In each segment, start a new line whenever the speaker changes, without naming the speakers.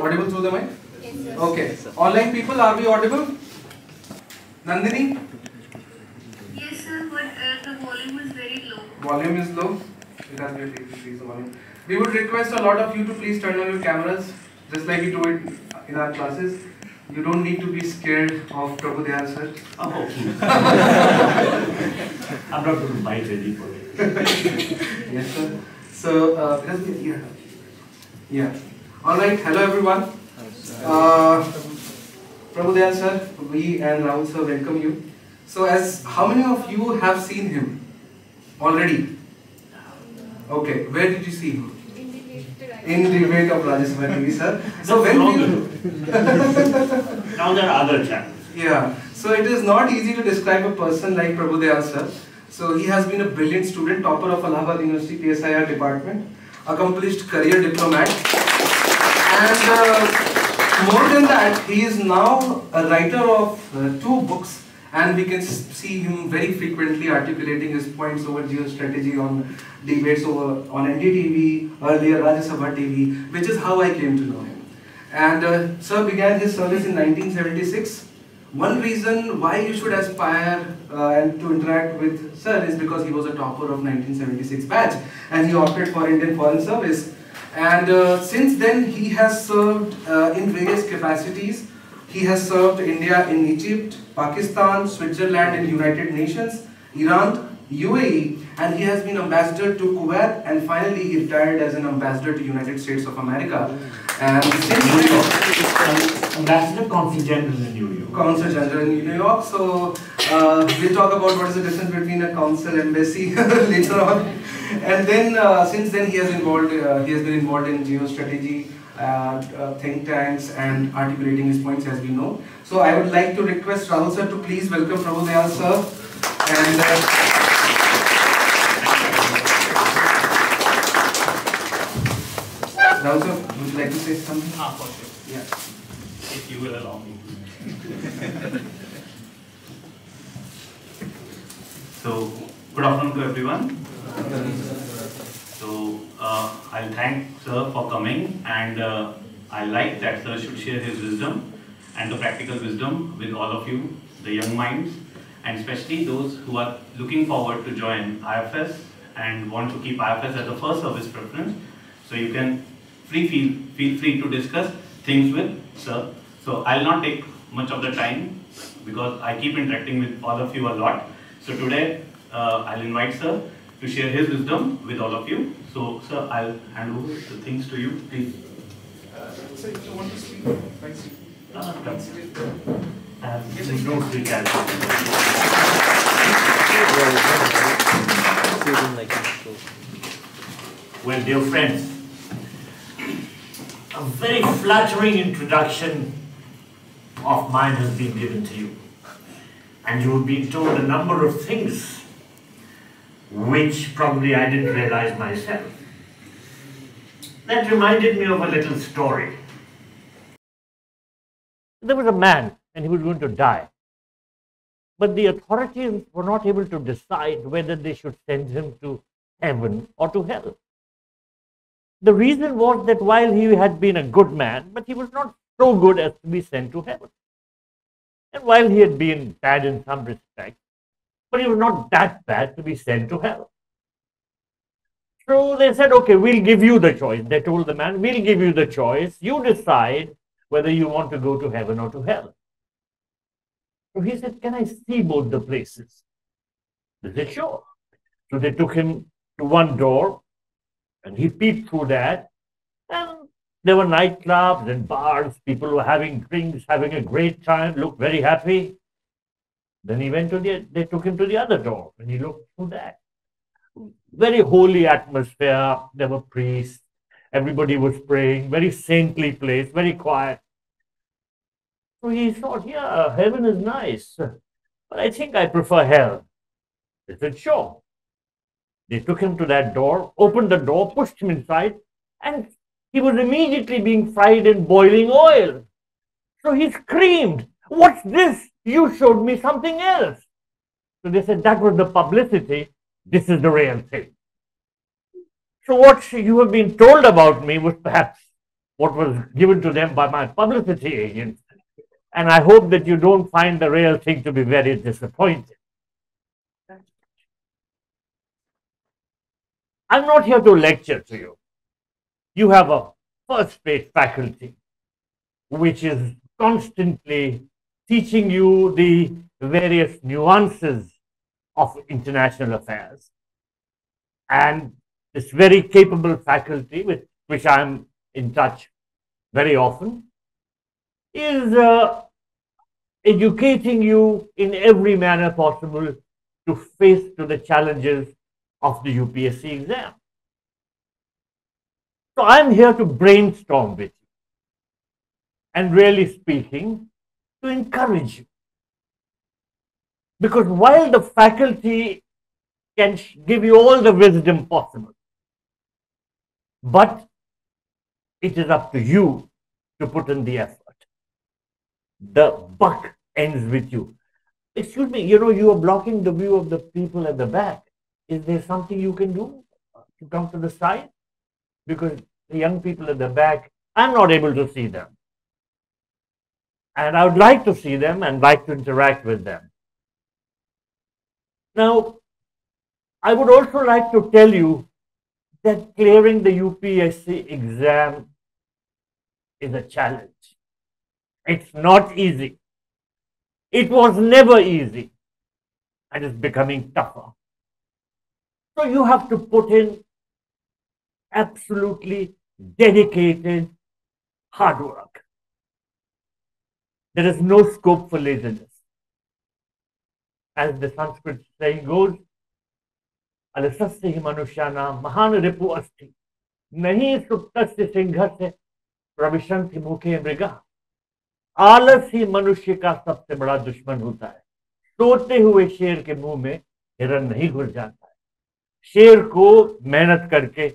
Audible through the mic? Yes, sir. Okay. Online people, are we audible? Nandini?
Yes, sir, but the volume is very low.
Volume is low? It has been increased the volume. We would request a lot of you to please turn on your cameras, just like we do it in our classes. You don't need to be scared of Prabhu Dayal, sir.
Oh. I'm not going to bite ready for it.
Yes, sir. So, yeah. Alright, hello everyone. Prabhu Dayal sir, we and Rahul sir welcome you. So, how many of you have seen him already? Okay, where did you see him? In the debate of Rajya Sabha TV, sir. So when
now there are other channels.
Yeah. So it is not easy to describe a person like Prabhu Dayal sir. So he has been a brilliant student, topper of Allahabad University PSIR department, accomplished career diplomat, and more than that, he is now a writer of 2 books. And we can see him very frequently articulating his points over geostrategy on debates on NDTV, earlier Rajya Sabha TV, which is how I came to know him. And sir began his service in 1976. One reason why you should aspire and to interact with sir is because he was a topper of 1976 batch and he opted for Indian Foreign Service. And since then he has served in various capacities. He has served India in Egypt, Pakistan, Switzerland and United Nations, Iran, UAE, and he has been ambassador to Kuwait, and finally he retired as an ambassador to United States of America. And since then,
Ambassador Consul General in New York.
Consul General in New York. So we'll talk about what is the difference between a consul embassy later on. And then since then he has been involved in geostrategy, think tanks and articulating his points, as we know. So I would like to request Rahul sir to please welcome Prabhu Dayal sir. And Rahul sir, would you like to say something?
For sure.
Yeah.
If you will allow me. So, good afternoon to everyone. So, I'll thank sir for coming, and I like that sir should share his wisdom and the practical wisdom with all of you, the young minds, and especially those who are looking forward to join IFS and want to keep IFS as a first service preference. So you can feel free to discuss things with sir. So I'll not take much of the time because I keep interacting with all of you a lot. So today I'll invite sir to share his wisdom with all of you. So sir, I'll hand over the things to you, please.
Sir, if you want to speak, thanks.
Well, dear friends, a very flattering introduction of mine has been given to you. And you have been told a number of things which probably I didn't realize myself. That reminded me of a little story. There was a man and he was going to die. But the authorities were not able to decide whether they should send him to heaven or to hell. The reason was that while he had been a good man, but he was not so good as to be sent to heaven. And while he had been bad in some respects, but he was not that bad to be sent to hell. So they said, okay, we'll give you the choice. They told the man, we'll give you the choice. You decide whether you want to go to heaven or to hell. So he said, can I see both the places? They said, sure. So they took him to one door and he peeped through that. And there were nightclubs and bars. People were having drinks, having a great time, looked very happy. Then he went to they took him to the other door and he looked through that. Very holy atmosphere. There were priests. Everybody was praying. Very saintly place, very quiet. So he thought, yeah, heaven is nice, but I think I prefer hell. They said, sure. They took him to that door, opened the door, pushed him inside, and he was immediately being fried in boiling oil. So he screamed, "What's this? You showed me something else." So they said, "That was the publicity. This is the real thing." So what you have been told about me was perhaps what was given to them by my publicity agent. And I hope that you don't find the real thing to be very disappointing. I'm not here to lecture to you. You have a first-rate faculty which is constantly teaching you the various nuances of international affairs. And this very capable faculty with which I'm in touch very often is educating you in every manner possible to face to the challenges of the UPSC exam. So I'm here to brainstorm with you and, really speaking, to encourage you. Because while the faculty can give you all the wisdom possible, but it is up to you to put in the effort. The buck ends with you. Excuse me, you are blocking the view of the people at the back. Is there something you can do to come to the side? Because the young people at the back, I'm not able to see them. And I would like to see them and like to interact with them. Now, I would also like to tell you that clearing the UPSC exam is a challenge. It's not easy. It was never easy, and it's becoming tougher. So you have to put in absolutely dedicated hard work. There is no scope for laziness. As the Sanskrit saying goes, Alasasya manushana mahan ripu asti nahi suptasya singhasya pravishanti mukhe mriga. आलस ही मनुष्य का सबसे बड़ा दुश्मन होता है. सोते हुए शेर के मुंह में हिरन नहीं घुस जाता है. शेर को मेहनत करके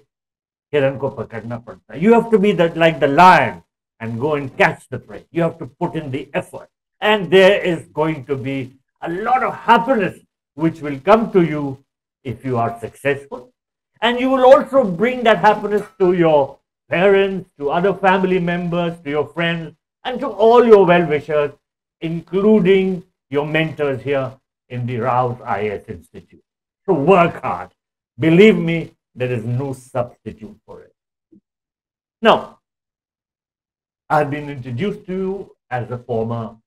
हिरन को पकड़ना पड़ता है. You have to be like the lion and go and catch the prey. You have to put in the effort, and there is going to be a lot of happiness which will come to you if you are successful, and you will also bring that happiness to your parents, to other family members, to your friends, and to all your well-wishers, including your mentors here in the RAU'S IAS Institute. So work hard. Believe me, there is no substitute for it. Now, I've been introduced to you as a former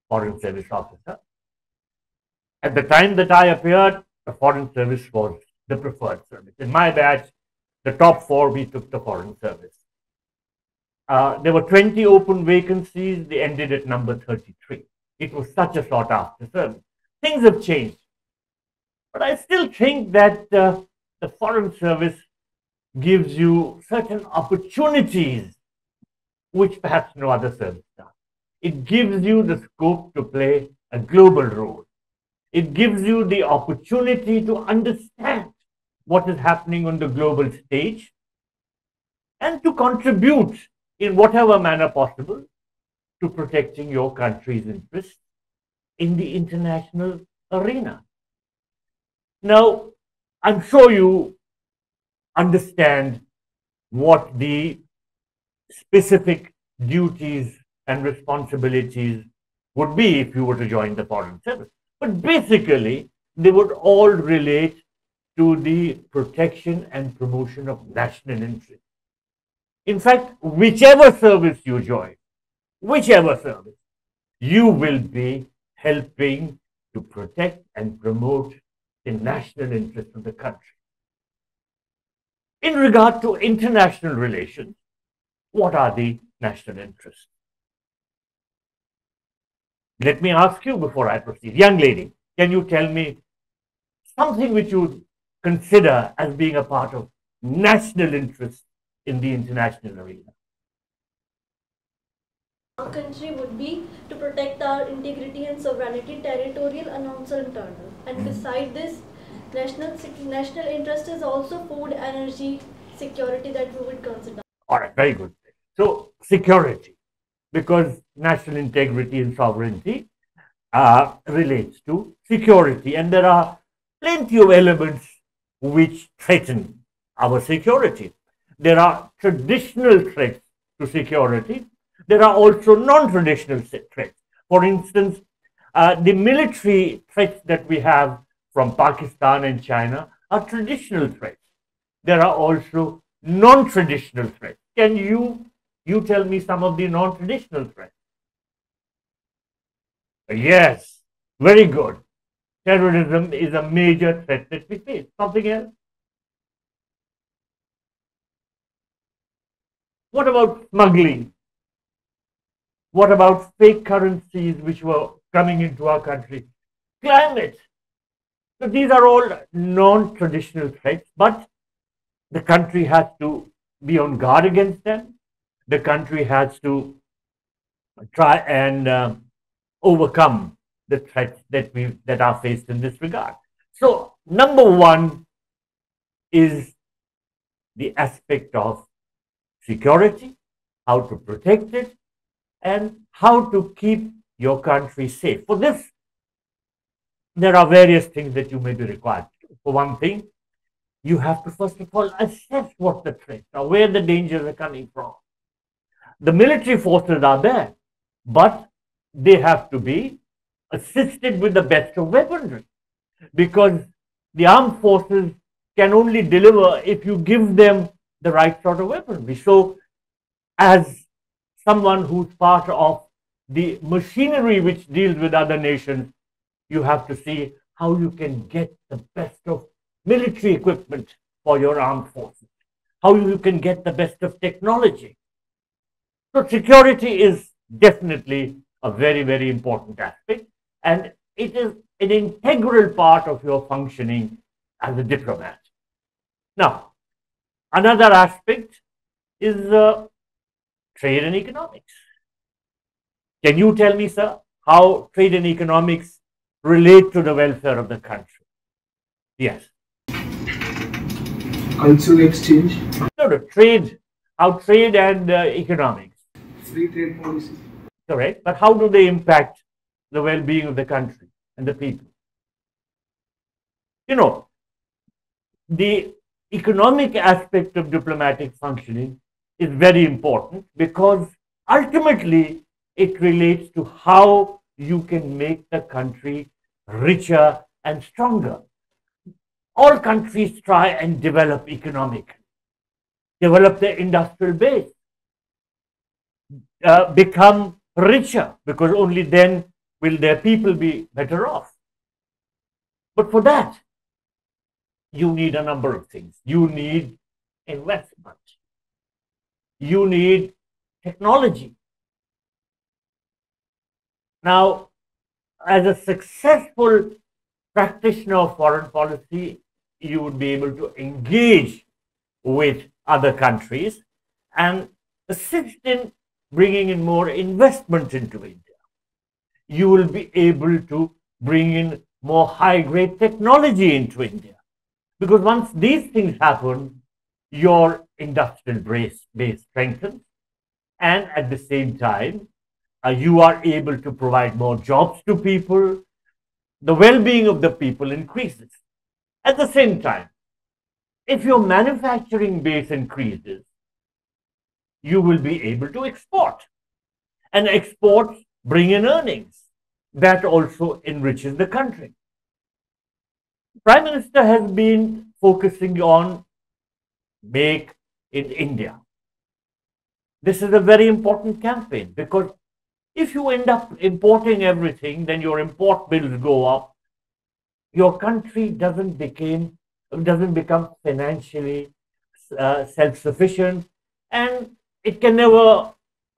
Foreign Service officer. At the time that I appeared, the Foreign Service was the preferred service. In my batch, the top 4, we took the Foreign Service. There were 20 open vacancies. They ended at number 33. It was such a sought-after service. Things have changed. But I still think that the Foreign Service gives you certain opportunities which perhaps no other service does. It gives you the scope to play a global role. It gives you the opportunity to understand what is happening on the global stage and to contribute in whatever manner possible to protecting your country's interests in the international arena. Now, I'm sure you understand what the specific duties and responsibilities would be if you were to join the Foreign Service. But basically, they would all relate to the protection and promotion of national interests. In fact, whichever service you join, whichever service, you will be helping to protect and promote the national interests of the country. In regard to international relations, what are the national interests? Let me ask you before I proceed. Young lady, can you tell me something which you consider as being a part of national interest in the international arena?
Our country would be to protect our integrity and sovereignty, territorial and also internal. And beside this, national interest is also food, energy, security that we would consider.
All right, very good. So, security, because national integrity and sovereignty relates to security, and there are plenty of elements which threaten our security. There are traditional threats to security. There are also non-traditional threats. For instance, the military threats that we have from Pakistan and China are traditional threats. There are also non-traditional threats. Can you tell me some of the non-traditional threats? Yes, very good. Terrorism is a major threat that we face. Something else? What about smuggling? What about fake currencies which were coming into our country? Climate. So these are all non-traditional threats, but the country has to be on guard against them. The country has to try and overcome the threats that are faced in this regard. So number one is the aspect of security, how to protect it, and how to keep your country safe. For this, there are various things that you may be required to do. For one thing, you have to first of all assess what the threats are, where the dangers are coming from. The military forces are there, but they have to be assisted with the best of weaponry, because the armed forces can only deliver if you give them the right sort of weaponry. So, as someone who's part of the machinery which deals with other nations, you have to see how you can get the best of military equipment for your armed forces, how you can get the best of technology. So security is definitely a very, very important aspect, and it is an integral part of your functioning as a diplomat. Now, another aspect is trade and economics. Can you tell me, sir, how trade and economics relate to the welfare of the country? Yes.
Cultural exchange.
No, trade, how trade and economics.
Free trade policy.
Correct. But how do they impact the well-being of the country and the people? You know, the economic aspect of diplomatic functioning is very important, because ultimately it relates to how you can make the country richer and stronger. All countries try and develop economically, develop their industrial base, become richer, because only then will their people be better off. But for that, you need a number of things. You need investment. You need technology. Now, as a successful practitioner of foreign policy, you would be able to engage with other countries and assist in bringing in more investment into India. You will be able to bring in more high-grade technology into India, because once these things happen, your industrial base strengthens, and at the same time, you are able to provide more jobs to people. The well-being of the people increases. At the same time, if your manufacturing base increases, you will be able to export. And exports bring in earnings. That also enriches the country. Prime Minister has been focusing on Make in India. This is a very important campaign, because if you end up importing everything, then your import bills go up. Your country doesn't become financially self-sufficient, and it can never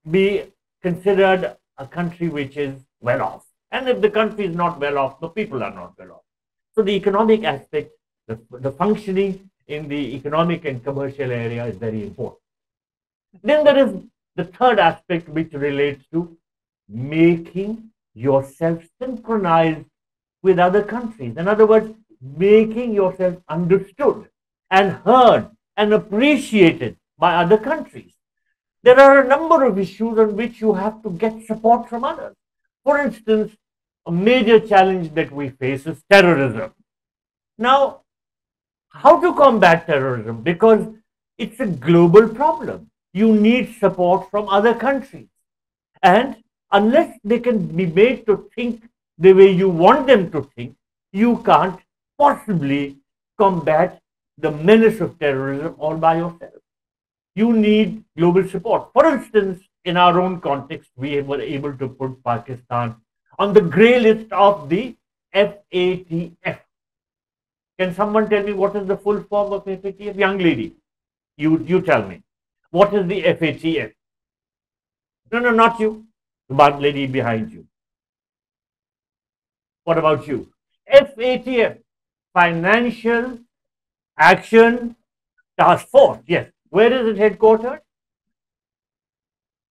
be considered a country which is well off. And if the country is not well off, the people are not well off. So the economic aspect, the functioning in the economic and commercial area is very important. Then there is the third aspect, which relates to making yourself synchronized with other countries. In other words, making yourself understood and heard and appreciated by other countries. There are a number of issues on which you have to get support from others. For instance, a major challenge that we face is terrorism. Now, how to combat terrorism? Because it's a global problem. You need support from other countries. And unless they can be made to think the way you want them to think, you can't possibly combat the menace of terrorism all by yourself. You need global support. For instance, in our own context, we were able to put Pakistan on the grey list of the FATF. Can someone tell me what is the full form of FATF? Young lady, you tell me. What is the FATF? No, not you. The bad lady behind you. What about you? FATF, Financial Action Task Force. Yes. Where is it headquartered?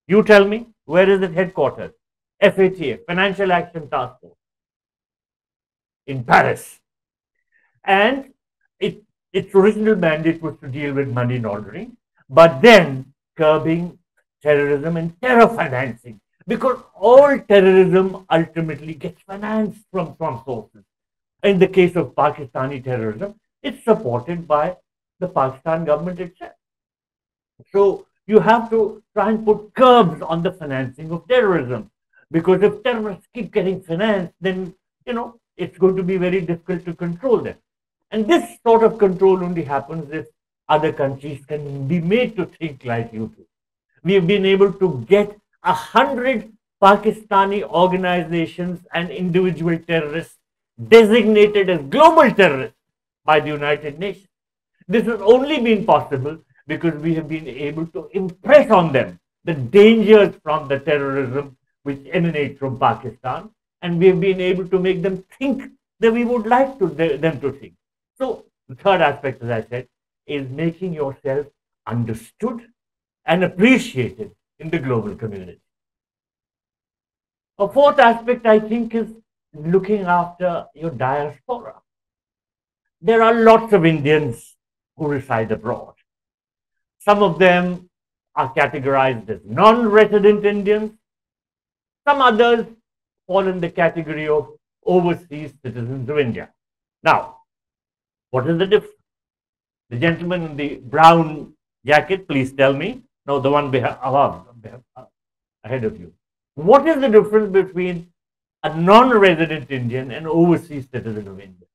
You tell me. Where is it headquartered? FATF, Financial Action Task Force. In Paris. And its original mandate was to deal with money laundering, but then curbing terrorism and terror financing. Because all terrorism ultimately gets financed from sources. In the case of Pakistani terrorism, it's supported by the Pakistan government itself. So you have to try and put curbs on the financing of terrorism. Because if terrorists keep getting financed, then, it's going to be very difficult to control them. And this sort of control only happens if other countries can be made to think like you do. We have been able to get 100 Pakistani organizations and individual terrorists designated as global terrorists by the United Nations. This has only been possible because we have been able to impress on them the dangers from the terrorism which emanate from Pakistan, and we have been able to make them think that we would like them to think. So the third aspect, as I said, is making yourself understood and appreciated in the global community. A fourth aspect, I think, is looking after your diaspora. There are lots of Indians who reside abroad. Some of them are categorized as non-resident Indians. Some others fall in the category of overseas citizens of India. Now, what is the difference? The gentleman in the brown jacket, please tell me. No, the one ahead of you. What is the difference between a non-resident Indian and overseas citizen of India?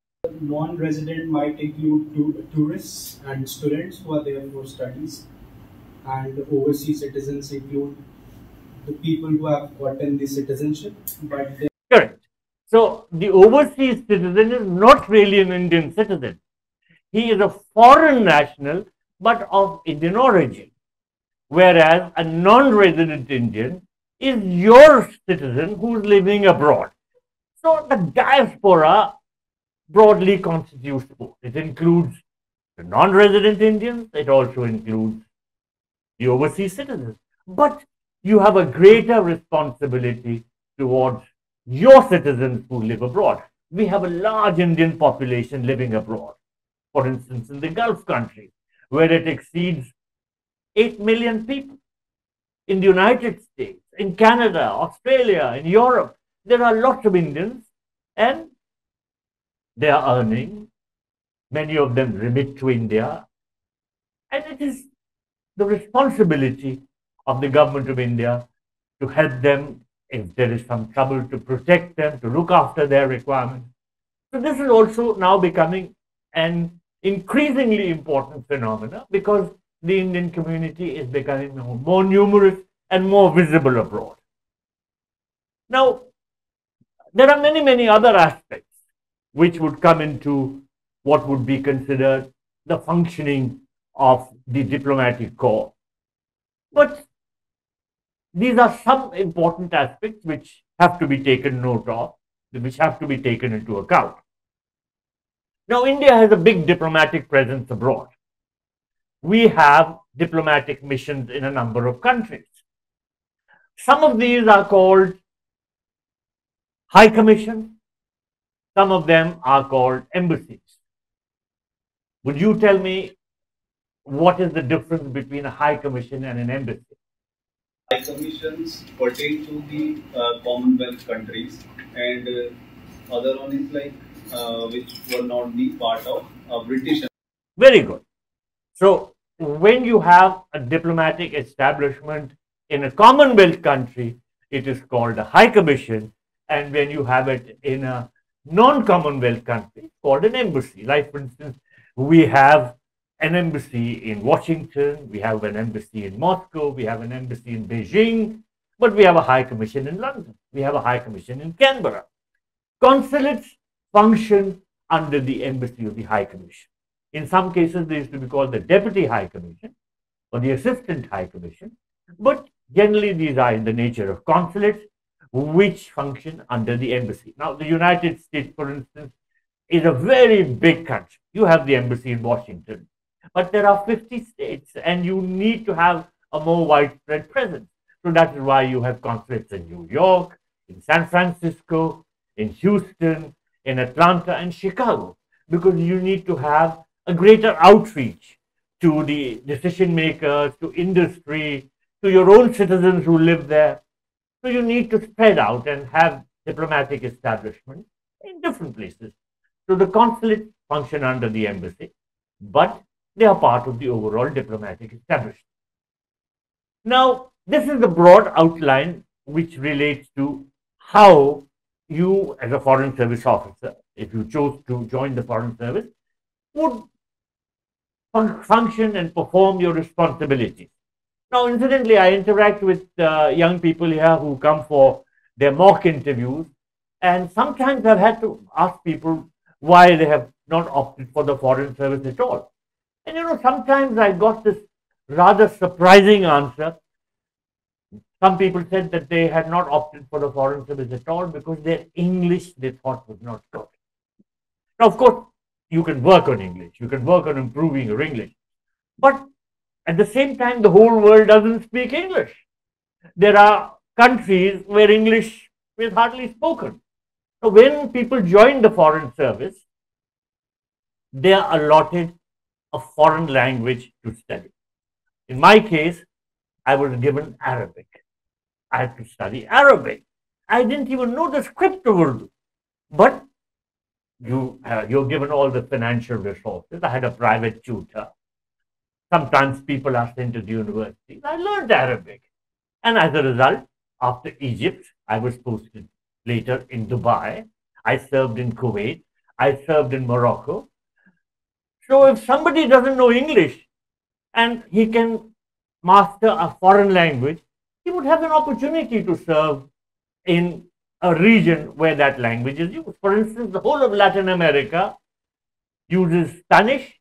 Non-resident might include tourists and students who are there for studies, and overseas citizens include the people who have gotten the citizenship. But
correct. So the overseas citizen is not really an Indian citizen. He is a foreign national, but of Indian origin. Whereas a non-resident Indian is your citizen who is living abroad. So the diaspora broadly constitutes both. It includes the non-resident Indians. It also includes the overseas citizens. But you have a greater responsibility towards your citizens who live abroad. We have a large Indian population living abroad. For instance, in the Gulf countries, where it exceeds 8 million people. In the United States, in Canada, Australia, in Europe, there are lots of Indians, and they are earning. Many of them remit to India. And it is the responsibility of the government of India to help them if there is some trouble, to protect them, to look after their requirements. So this is also now becoming an increasingly important phenomena because the Indian community is becoming more numerous and more visible abroad. Now, there are many other aspects which would come into what would be considered the functioning of the diplomatic corps. But these are some important aspects which have to be taken note of, which have to be taken into account. Now, India has a big diplomatic presence abroad. We have diplomatic missions in a number of countries. Some of these are called high commissions. Some of them are called embassies. Would you tell me what is the difference between a high commission and an embassy?
High commissions pertain to the Commonwealth countries, and other one is like which were not the part of British.
Very good. So when you have a diplomatic establishment in a Commonwealth country, it is called a high commission, and when you have it in a non-Commonwealth country, it's called an embassy. Like, for instance, we have an embassy in Washington, we have an embassy in Moscow, we have an embassy in Beijing, but we have a high commission in London, we have a high commission in Canberra. Consulates function under the embassy of the high commission. In some cases, they used to be called the deputy high commission or the assistant high commission, but generally these are in the nature of consulates which function under the embassy. Now, the United States, for instance, is a very big country. You have the embassy in Washington, but there are 50 states and you need to have a more widespread presence. So that is why you have consulates in New York, in San Francisco, in Houston, in Atlanta and Chicago, because you need to have a greater outreach to the decision makers, to industry, to your own citizens who live there. So you need to spread out and have diplomatic establishments in different places. So the consulate function under the embassy, but they are part of the overall diplomatic establishment. Now, this is the broad outline which relates to how you, as a Foreign Service officer, if you chose to join the Foreign Service, would function and perform your responsibilities. Now, incidentally, I interact with young people here who come for their mock interviews, and sometimes I've had to ask people why they have not opted for the Foreign Service at all. And you know, sometimes I got this rather surprising answer. Some people said that they had not opted for the Foreign Service at all because their English they thought was not good. Now, of course, you can work on English, you can work on improving your English, but at the same time, the whole world doesn't speak English. There are countries where English is hardly spoken. So when people join the Foreign Service, they are allotted a foreign language to study. In my case, I was given Arabic. I had to study Arabic. I didn't even know the script of Urdu, but you're given all the financial resources. I had a private tutor. Sometimes people are sent to the university. I learned Arabic. And as a result, after Egypt, I was posted later in Dubai. I served in Kuwait. I served in Morocco. So if somebody doesn't know English and he can master a foreign language, he would have an opportunity to serve in a region where that language is used. For instance, the whole of Latin America uses Spanish,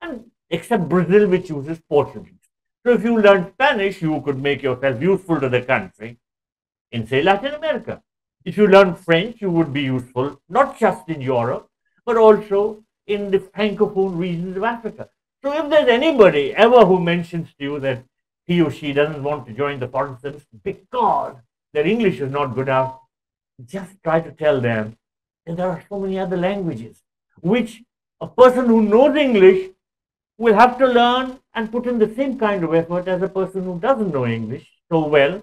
and except Brazil, which uses Portuguese. So if you learn Spanish, you could make yourself useful to the country in, say, Latin America. If you learn French, you would be useful not just in Europe, but also in the Francophone regions of Africa. So if there's anybody ever who mentions to you that he or she doesn't want to join the Foreign Service because their English is not good enough, just try to tell them that there are so many other languages which a person who knows English will have to learn and put in the same kind of effort as a person who doesn't know English so well.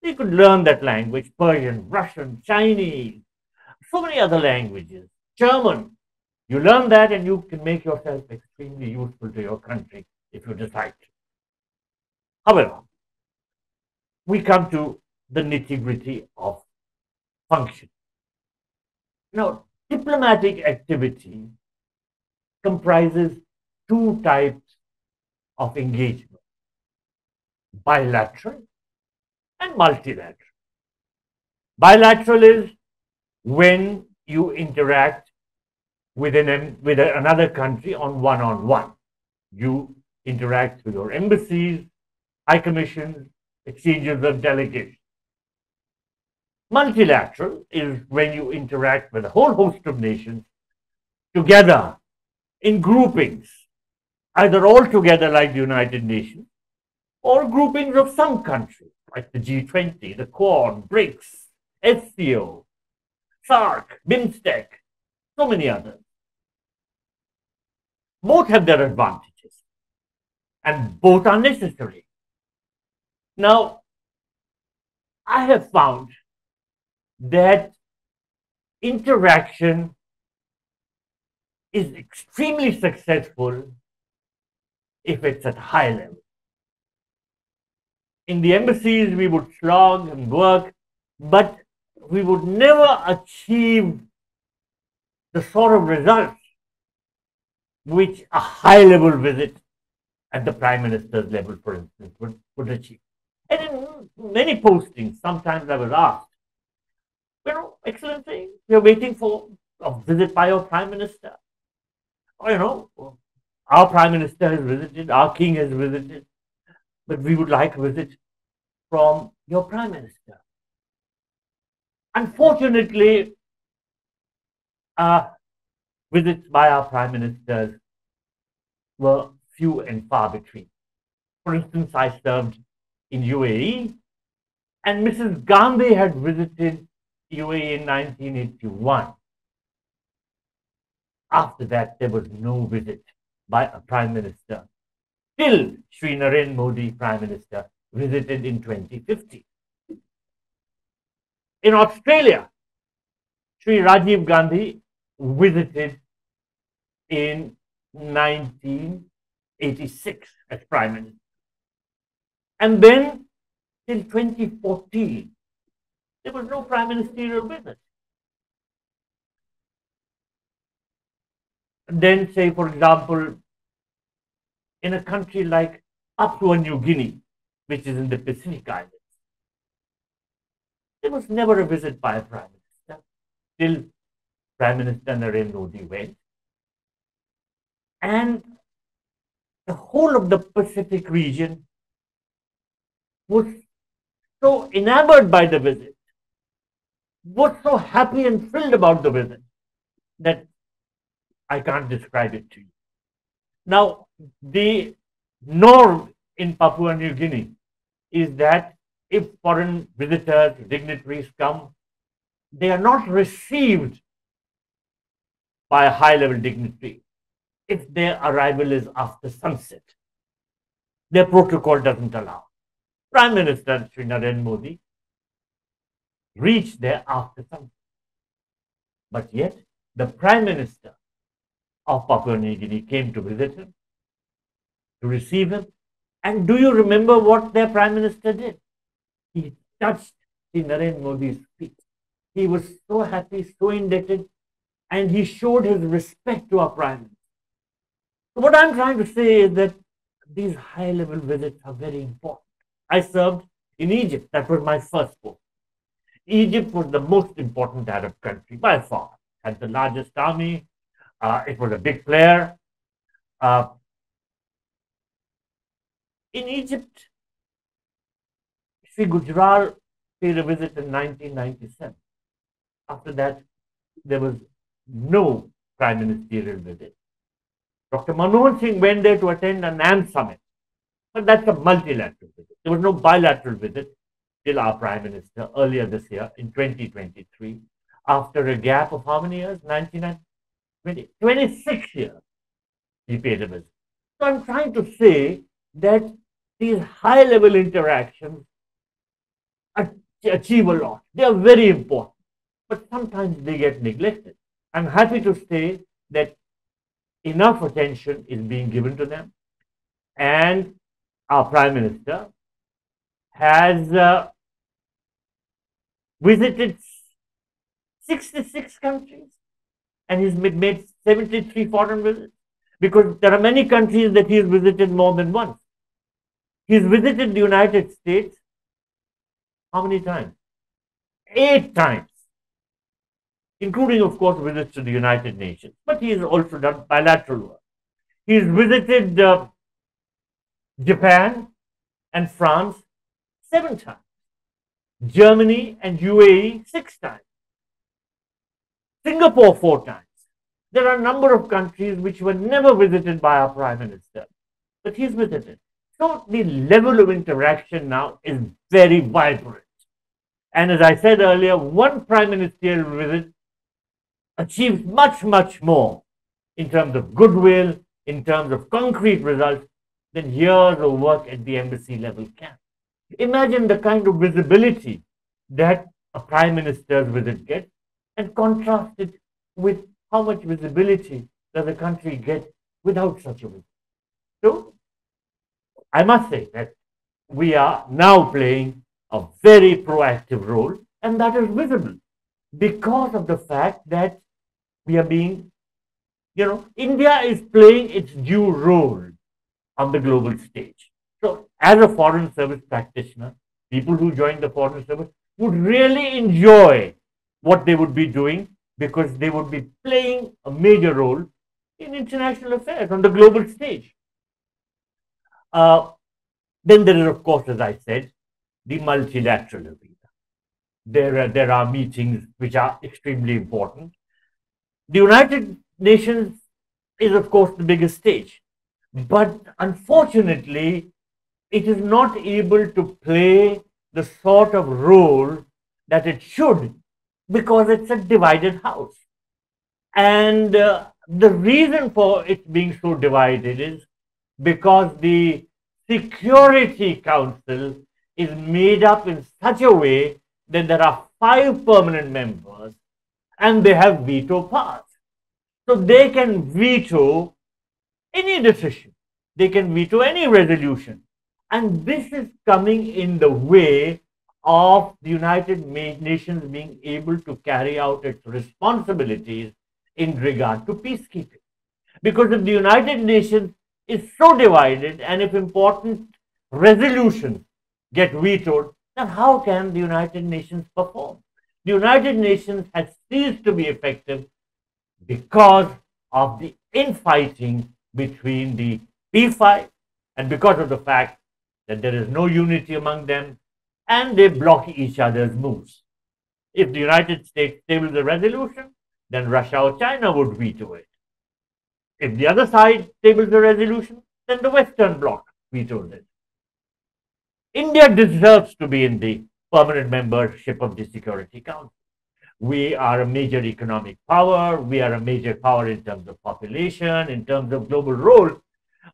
They could learn that language, Persian, Russian, Chinese, so many other languages, German. You learn that and you can make yourself extremely useful to your country if you decide to. However, we come to the nitty-gritty of function. Now, diplomatic activity comprises two types of engagement: bilateral and multilateral. Bilateral is when you interact with another country on one-on-one. You interact with your embassies, high commissions, exchanges of delegations. Multilateral is when you interact with a whole host of nations together in groupings, either all together like the United Nations or groupings of some countries like the G20, the Quad, BRICS, SCO, SAARC, BIMSTEC, so many others. Both have their advantages and both are necessary. Now, I have found that interaction is extremely successful if it's at high level. In the embassies, we would slog and work, but we would never achieve the sort of results which a high-level visit at the Prime Minister's level, for instance, would achieve. And in many postings, sometimes I was asked, Excellency, we are waiting for a visit by your Prime Minister. Or, our Prime Minister has visited, our King has visited, but we would like a visit from your Prime Minister. Unfortunately, visits by our Prime Ministers were few and far between. For instance, I served in UAE, and Mrs. Gandhi had visited UAE in 1981. After that, there was no visit by a Prime Minister till Sri Narendra Modi, Prime Minister, visited in 2015. In Australia, Sri Rajiv Gandhi visited in 1986 as Prime Minister. And then till 2014, there was no prime ministerial visit. And then, say, for example, in a country like Papua New Guinea, which is in the Pacific Islands, there was never a visit by a prime minister till Prime Minister Narendra Modi went. And the whole of the Pacific region was so enamored by the visit, was so happy and thrilled about the visit, that I can't describe it to you. Now, the norm in Papua New Guinea is that if foreign visitors, dignitaries come, they are not received by a high-level dignitary if their arrival is after sunset. Their protocol doesn't allow. Prime Minister Sri Narendra Modi reached there after sunset. But yet, the Prime Minister of Papua New Guinea came to visit him, to receive him. And do you remember what their Prime Minister did? He touched Sri Narendra Modi's feet. He was so happy, so indebted, and he showed his respect to our Prime Minister. So what I'm trying to say is that these high-level visits are very important. I served in Egypt. That was my first post. Egypt was the most important Arab country by far. It had the largest army. It was a big player. In Egypt, Sri Gujral paid a visit in 1997. After that, there was no prime ministerial visit. Dr. Manmohan Singh went there to attend an NAM summit, but that's a multilateral visit. There was no bilateral visit till our Prime Minister earlier this year in 2023, after a gap of how many years? 26 years he paid a visit. So I'm trying to say that these high-level interactions achieve a lot. They are very important, but sometimes they get neglected. I'm happy to say that enough attention is being given to them, and our Prime Minister has visited 66 countries, and he's made 73 foreign visits, because there are many countries that he has visited more than once. He's visited the United States how many times? 8 times, including, of course, visits to the United Nations. But he has also done bilateral work. He's visited Japan and France 7 times, Germany and UAE 6 times, Singapore 4 times. There are a number of countries which were never visited by our Prime Minister, but he's visited. So the level of interaction now is very vibrant. And as I said earlier, one prime ministerial visit achieves much, much more in terms of goodwill, in terms of concrete results than years of work at the embassy level can. Imagine the kind of visibility that a prime minister's visit gets and contrast it with how much visibility does a country get without such a visit. So, I must say that we are now playing a very proactive role, and that is visible because of the fact that we are being, India is playing its due role on the global stage. So, as a foreign service practitioner, people who join the foreign service would really enjoy what they would be doing because they would be playing a major role in international affairs on the global stage. Then there is, of course, as I said, the multilateral arena. There are meetings which are extremely important. The United Nations is, of course, the biggest stage. But unfortunately, it is not able to play the sort of role that it should because it's a divided house. And the reason for it being so divided is because the Security Council is made up in such a way that there are 5 permanent members and they have veto powers. So they can veto any decision. They can veto any resolution. And this is coming in the way of the United Nations being able to carry out its responsibilities in regard to peacekeeping. Because if the United Nations is so divided and if important resolutions get vetoed, then how can the United Nations perform? The United Nations has ceased to be effective because of the infighting between the P5 and because of the fact that there is no unity among them and they block each other's moves. If the United States tables a resolution, then Russia or China would veto it. If the other side tables a resolution, then the Western Bloc vetoes it. India deserves to be in the permanent membership of the Security Council. We are a major economic power. We are a major power in terms of population, in terms of global role.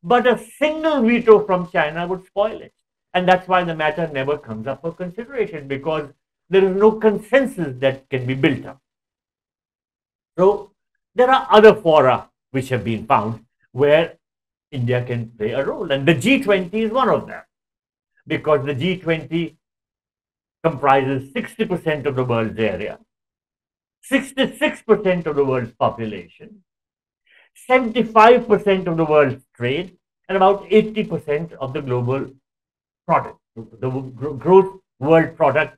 But a single veto from China would spoil it. And that's why the matter never comes up for consideration because there is no consensus that can be built up. So there are other fora which have been found where India can play a role. And the G20 is one of them because the G20 comprises 60% of the world's area, 66% of the world's population, 75% of the world's trade, and about 80% of the global product. The gross world product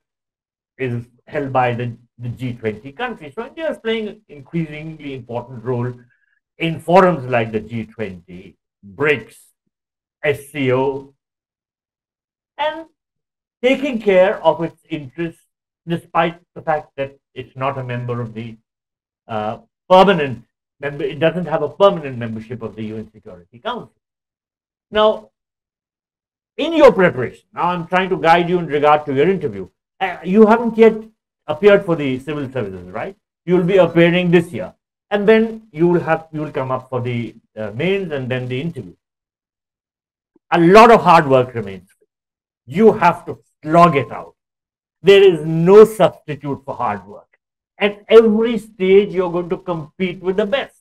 is held by the G20 countries. So India is playing an increasingly important role in forums like the G20, BRICS, SCO, and taking care of its interests despite the fact that it's not a member of the permanent member. It doesn't have a permanent membership of the UN Security Council. Now, in your preparation, now I'm trying to guide you in regard to your interview. You haven't yet appeared for the civil services, right? You will be appearing this year, and then you will come up for the mains and then the interview. A lot of hard work remains. You have to slog it out. There is no substitute for hard work. At every stage, you're going to compete with the best.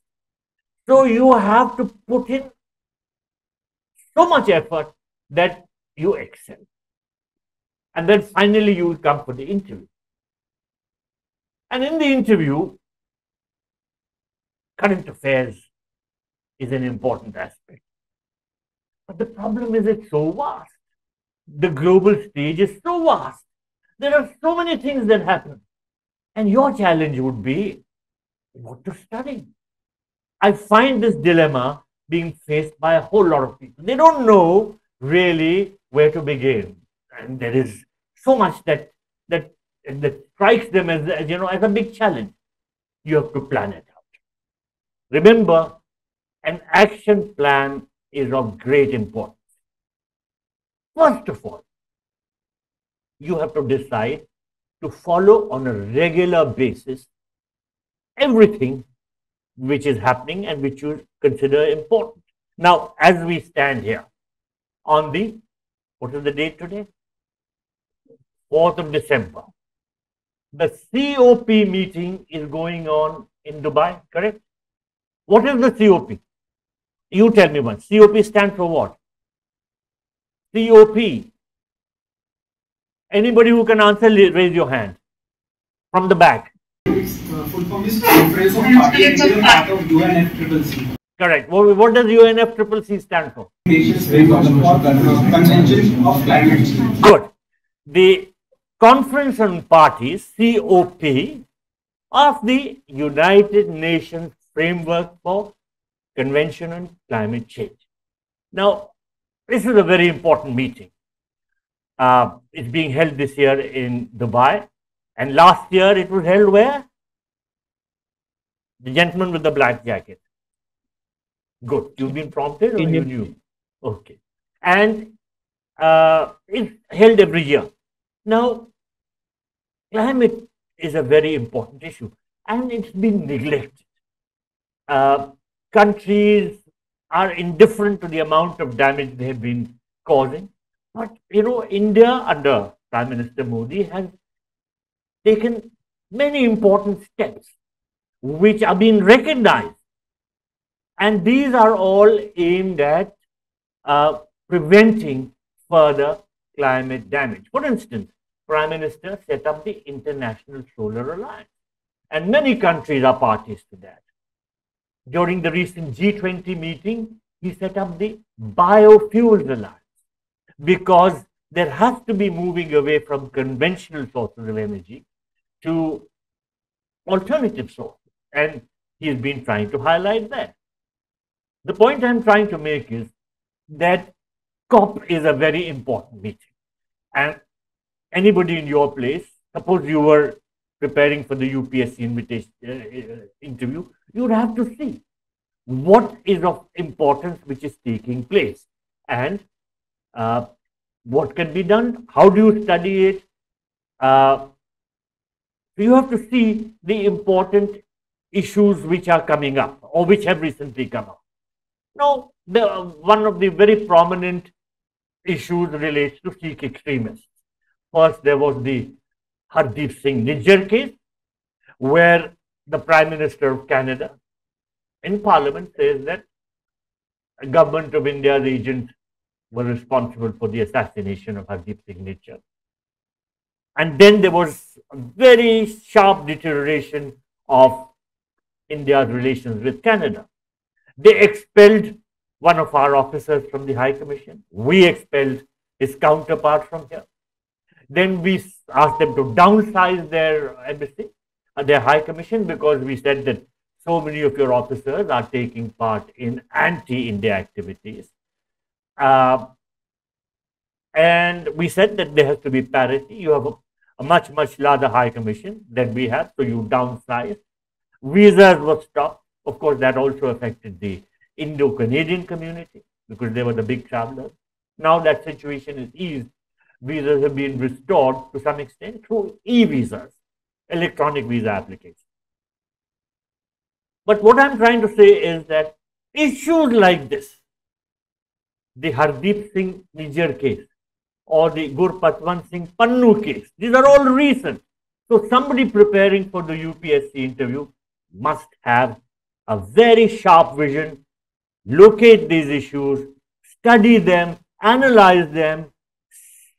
So you have to put in so much effort that you excel. And then finally, you will come for the interview. And in the interview, current affairs is an important aspect. But the problem is it's so vast. The global stage is so vast. There are so many things that happen. And your challenge would be what to study. I find this dilemma being faced by a whole lot of people. They don't know really where to begin. And there is so much that strikes them as a big challenge. You have to plan it out. Remember, an action plan is of great importance. First of all, you have to decide to follow on a regular basis everything which is happening and which you consider important. Now, as we stand here on the, what is the date today? 4th of December. The COP meeting is going on in Dubai, correct? What is the COP? You tell me one. COP stands for what? COP. Anybody who can answer, raise your hand. From the back.
Full form is Conference of Parties, part of UNFCCC.
Correct. What does UNFCCC stand for?
Nations Framework for Convention of Climate Change.
Good. The Conference on Parties, COP, of the United Nations Framework for Convention on Climate Change. Now, this is a very important meeting. It's being held this year in Dubai, and last year it was held where? The gentleman with the black jacket. Good. You've been prompted or you knew? Okay. And it's held every year. Now, climate is a very important issue and it's been neglected. Countries are indifferent to the amount of damage they have been causing. But, you know, India under Prime Minister Modi has taken many important steps which are being recognized. And these are all aimed at preventing further climate damage. For instance, Prime Minister set up the International Solar Alliance, and many countries are parties to that. During the recent G20 meeting, he set up the Biofuels Alliance because there has to be moving away from conventional sources of energy to alternative sources, and he's been trying to highlight that. The point I'm trying to make is that COP is a very important meeting, and anybody in your place, suppose you were preparing for the UPSC interview, you would have to see what is of importance which is taking place and what can be done, how do you study it. So you have to see the important issues which are coming up or which have recently come up. Now, one of the very prominent issues relates to Sikh extremists. First, there was the Hardeep Singh Nijjar case, where the Prime Minister of Canada in Parliament says that the government of India's agents were responsible for the assassination of Hardeep Singh Nijjar. And then there was a very sharp deterioration of India's relations with Canada. They expelled one of our officers from the High Commission. We expelled his counterpart from here. Then we asked them to downsize their embassy, their High Commission, because we said that so many of your officers are taking part in anti-India activities. And we said that there has to be parity. You have a much, much larger High Commission than we have, so you downsize. Visas were stopped. Of course, that also affected the Indo-Canadian community because they were the big travelers. Now that situation is eased. Visas have been restored to some extent through e-visas, electronic visa applications. But what I'm trying to say is that issues like this, the Hardeep Singh Nijjar case or the Gurpatwant Singh Pannu case, these are all recent. So somebody preparing for the UPSC interview must have a very sharp vision, locate these issues, study them, analyze them,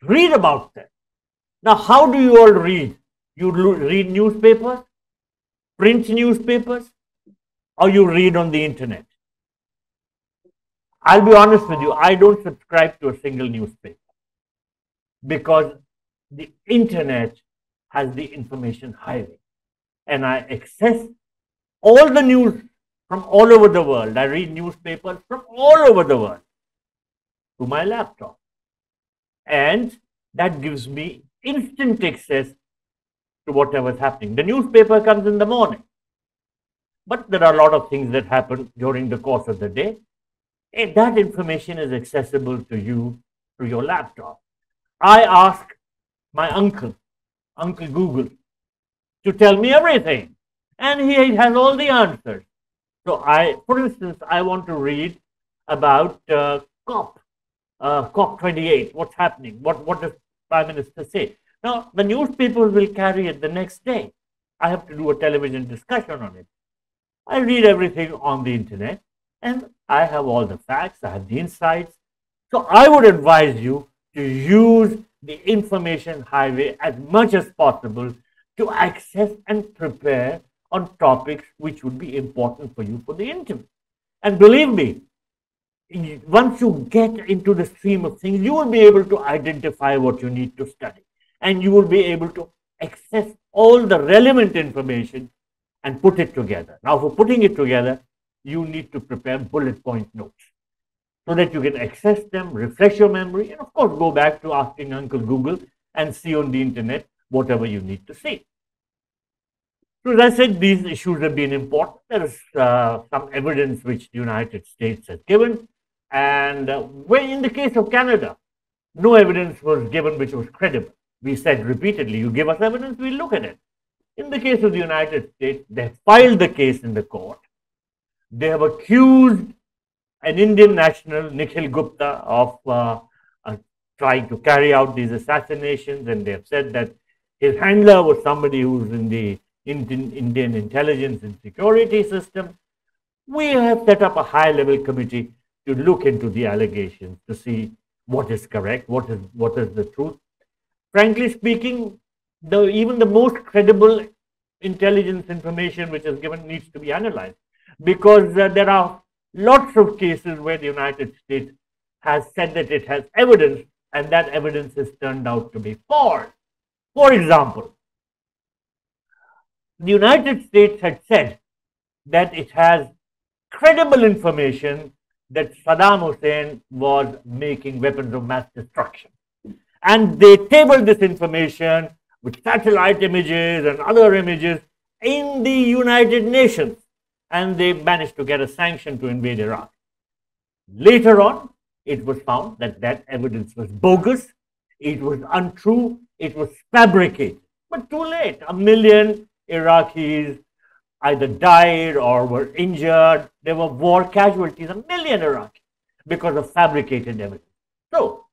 read about them. Now, how do you all read? You read newspapers, print newspapers, or you read on the internet? I'll be honest with you, I don't subscribe to a single newspaper because the internet has the information highly. And I access all the news from all over the world. I read newspapers from all over the world to my laptop. And that gives me instant access to whatever is happening. The newspaper comes in the morning. But there are a lot of things that happen during the course of the day. And that information is accessible to you through your laptop. I ask my uncle, Uncle Google, to tell me everything. And he has all the answers. So for instance, I want to read about COP28, what's happening, what does Prime Minister say? Now, the newspapers will carry it the next day. I have to do a television discussion on it. I read everything on the internet, and I have all the facts, I have the insights. So I would advise you to use the information highway as much as possible to access and prepare on topics which would be important for you for the interview. And believe me, once you get into the stream of things, you will be able to identify what you need to study. And you will be able to access all the relevant information and put it together. Now, for putting it together, you need to prepare bullet point notes so that you can access them, refresh your memory, and of course, go back to asking Uncle Google and see on the internet whatever you need to see. So, as I said, these issues have been important. There is some evidence which the United States has given. And when in the case of Canada, no evidence was given which was credible. We said repeatedly, you give us evidence, we'll look at it. In the case of the United States, they filed the case in the court. They have accused an Indian national, Nikhil Gupta, of trying to carry out these assassinations, and they have said that his handler was somebody who's in the Indian intelligence and security system. We have set up a high-level committee to look into the allegations to see what is correct, what is the truth. Frankly speaking, even the most credible intelligence information which is given needs to be analyzed, because there are lots of cases where the United States has said that it has evidence, and that evidence has turned out to be false. For example, the United States had said that it has credible information that Saddam Hussein was making weapons of mass destruction. And they tabled this information with satellite images and other images in the United Nations. And they managed to get a sanction to invade Iraq. Later on, it was found that that evidence was bogus, it was untrue, it was fabricated. But too late. 1 million Iraqis either died or were injured. There were war casualties, 1 million Iraqis, because of fabricated evidence. So,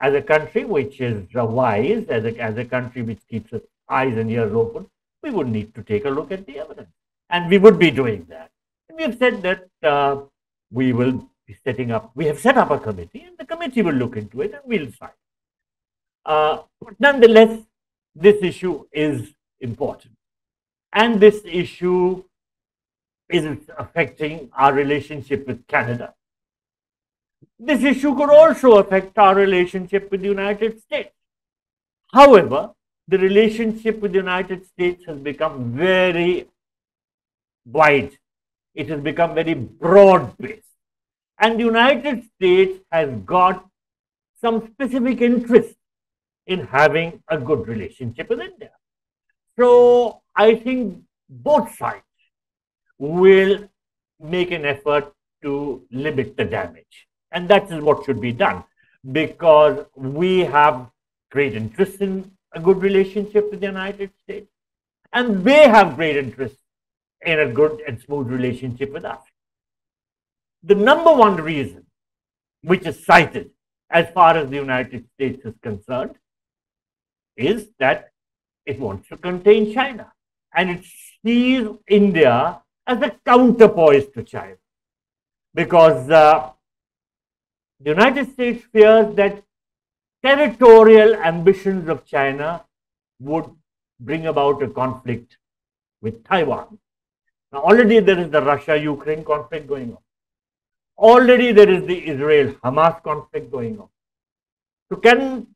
as a country which is wise, as a country which keeps its eyes and ears open, we would need to take a look at the evidence. And we would be doing that. And we have said that we will be setting up, we have set up a committee, and the committee will look into it and we'll decide. But nonetheless, this issue is important. And this issue is affecting our relationship with Canada. This issue could also affect our relationship with the United States. However, the relationship with the United States has become very wide. It has become very broad-based. And the United States has got some specific interest in having a good relationship with India. So I think both sides will make an effort to limit the damage. And that is what should be done, because we have great interest in a good relationship with the United States, and they have great interest in a good and smooth relationship with us. The number one reason which is cited as far as the United States is concerned is that it wants to contain China, and it sees India as a counterpoise to China, because the United States fears that territorial ambitions of China would bring about a conflict with Taiwan. Now, already there is the Russia-Ukraine conflict going on. Already there is the Israel-Hamas conflict going on. So can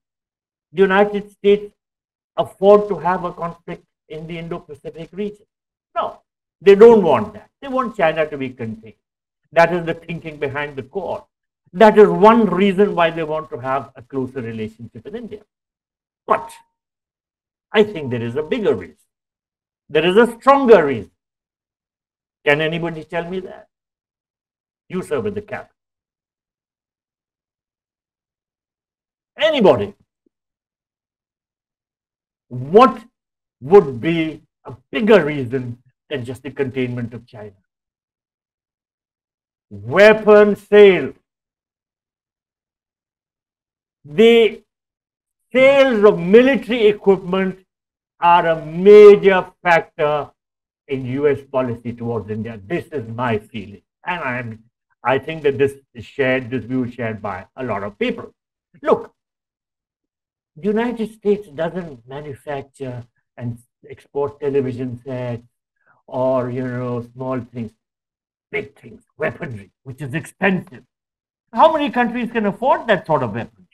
the United States afford to have a conflict in the Indo-Pacific region? No, they don't want that. They want China to be contained. That is the thinking behind the core. That is one reason why they want to have a closer relationship with India. But I think there is a bigger reason. There is a stronger reason. Can anybody tell me that? You, sir, with the cap. Anybody? What would be a bigger reason than just the containment of China? Weapon sales The sales of military equipment are a major factor in US policy towards India. This is my feeling. And I think that this view is shared by a lot of people. Look, the United States doesn't manufacture and export television sets or, small things, big things, weaponry, which is expensive. How many countries can afford that sort of weaponry?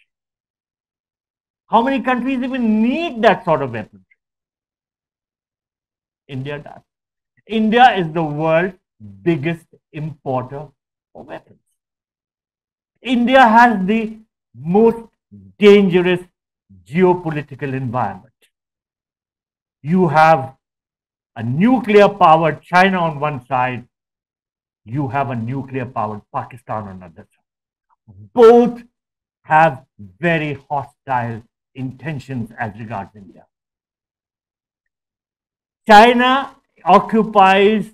How many countries even need that sort of weaponry? India does. India is the world's biggest importer of weapons. India has the most dangerous geopolitical environment. You have a nuclear-powered China on one side, you have a nuclear-powered Pakistan on the other side. Both have very hostile intentions as regards India. China occupies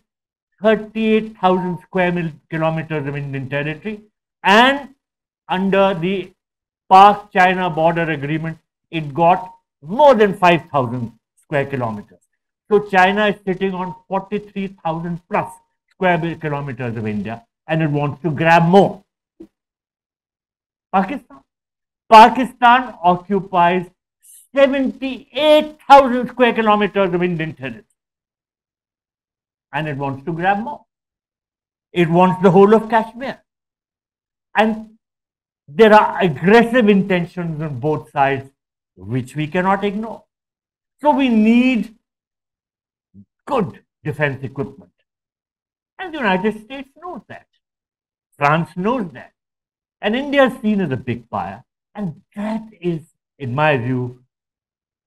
38,000 square kilometers of Indian territory, and under the Pak-China border agreement, it got more than 5,000 square kilometers. So China is sitting on 43,000 plus square kilometers of India, and it wants to grab more. Pakistan occupies 78,000 square kilometers of Indian territory, and it wants to grab more. It wants the whole of Kashmir. And there are aggressive intentions on both sides, which we cannot ignore. So we need good defense equipment. And the United States knows that. France knows that. And India is seen as a big buyer. And that is, in my view,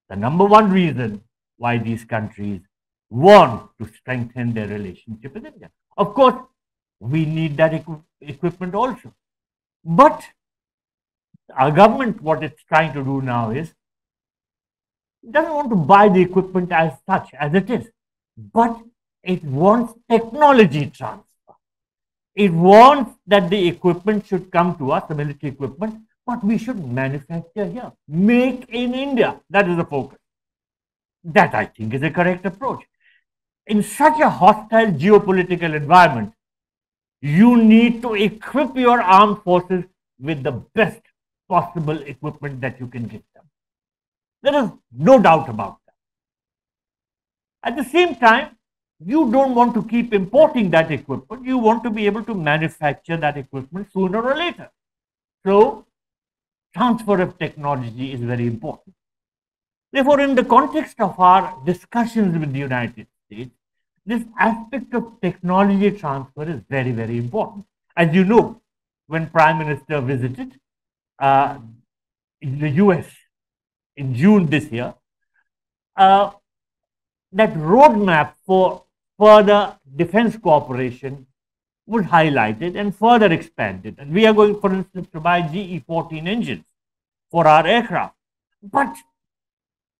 the number one reason why these countries want to strengthen their relationship with India. Of course, we need that equipment also. But our government, what it's trying to do now is, it doesn't want to buy the equipment as such, as it is, but it wants technology transfer. It wants that the equipment should come to us, the military equipment, but we should manufacture here. Make in India. That is the focus. That, I think, is a correct approach. In such a hostile geopolitical environment, you need to equip your armed forces with the best possible equipment that you can give them. There is no doubt about that. At the same time, you don't want to keep importing that equipment. You want to be able to manufacture that equipment sooner or later. So, transfer of technology is very important. Therefore, in the context of our discussions with the United States, this aspect of technology transfer is very, very important. As you know, when Prime Minister visited the US in June this year, that roadmap for further defense cooperation was highlighted and further expanded. And we are going, for instance, to buy GE-14 engines for our aircraft. But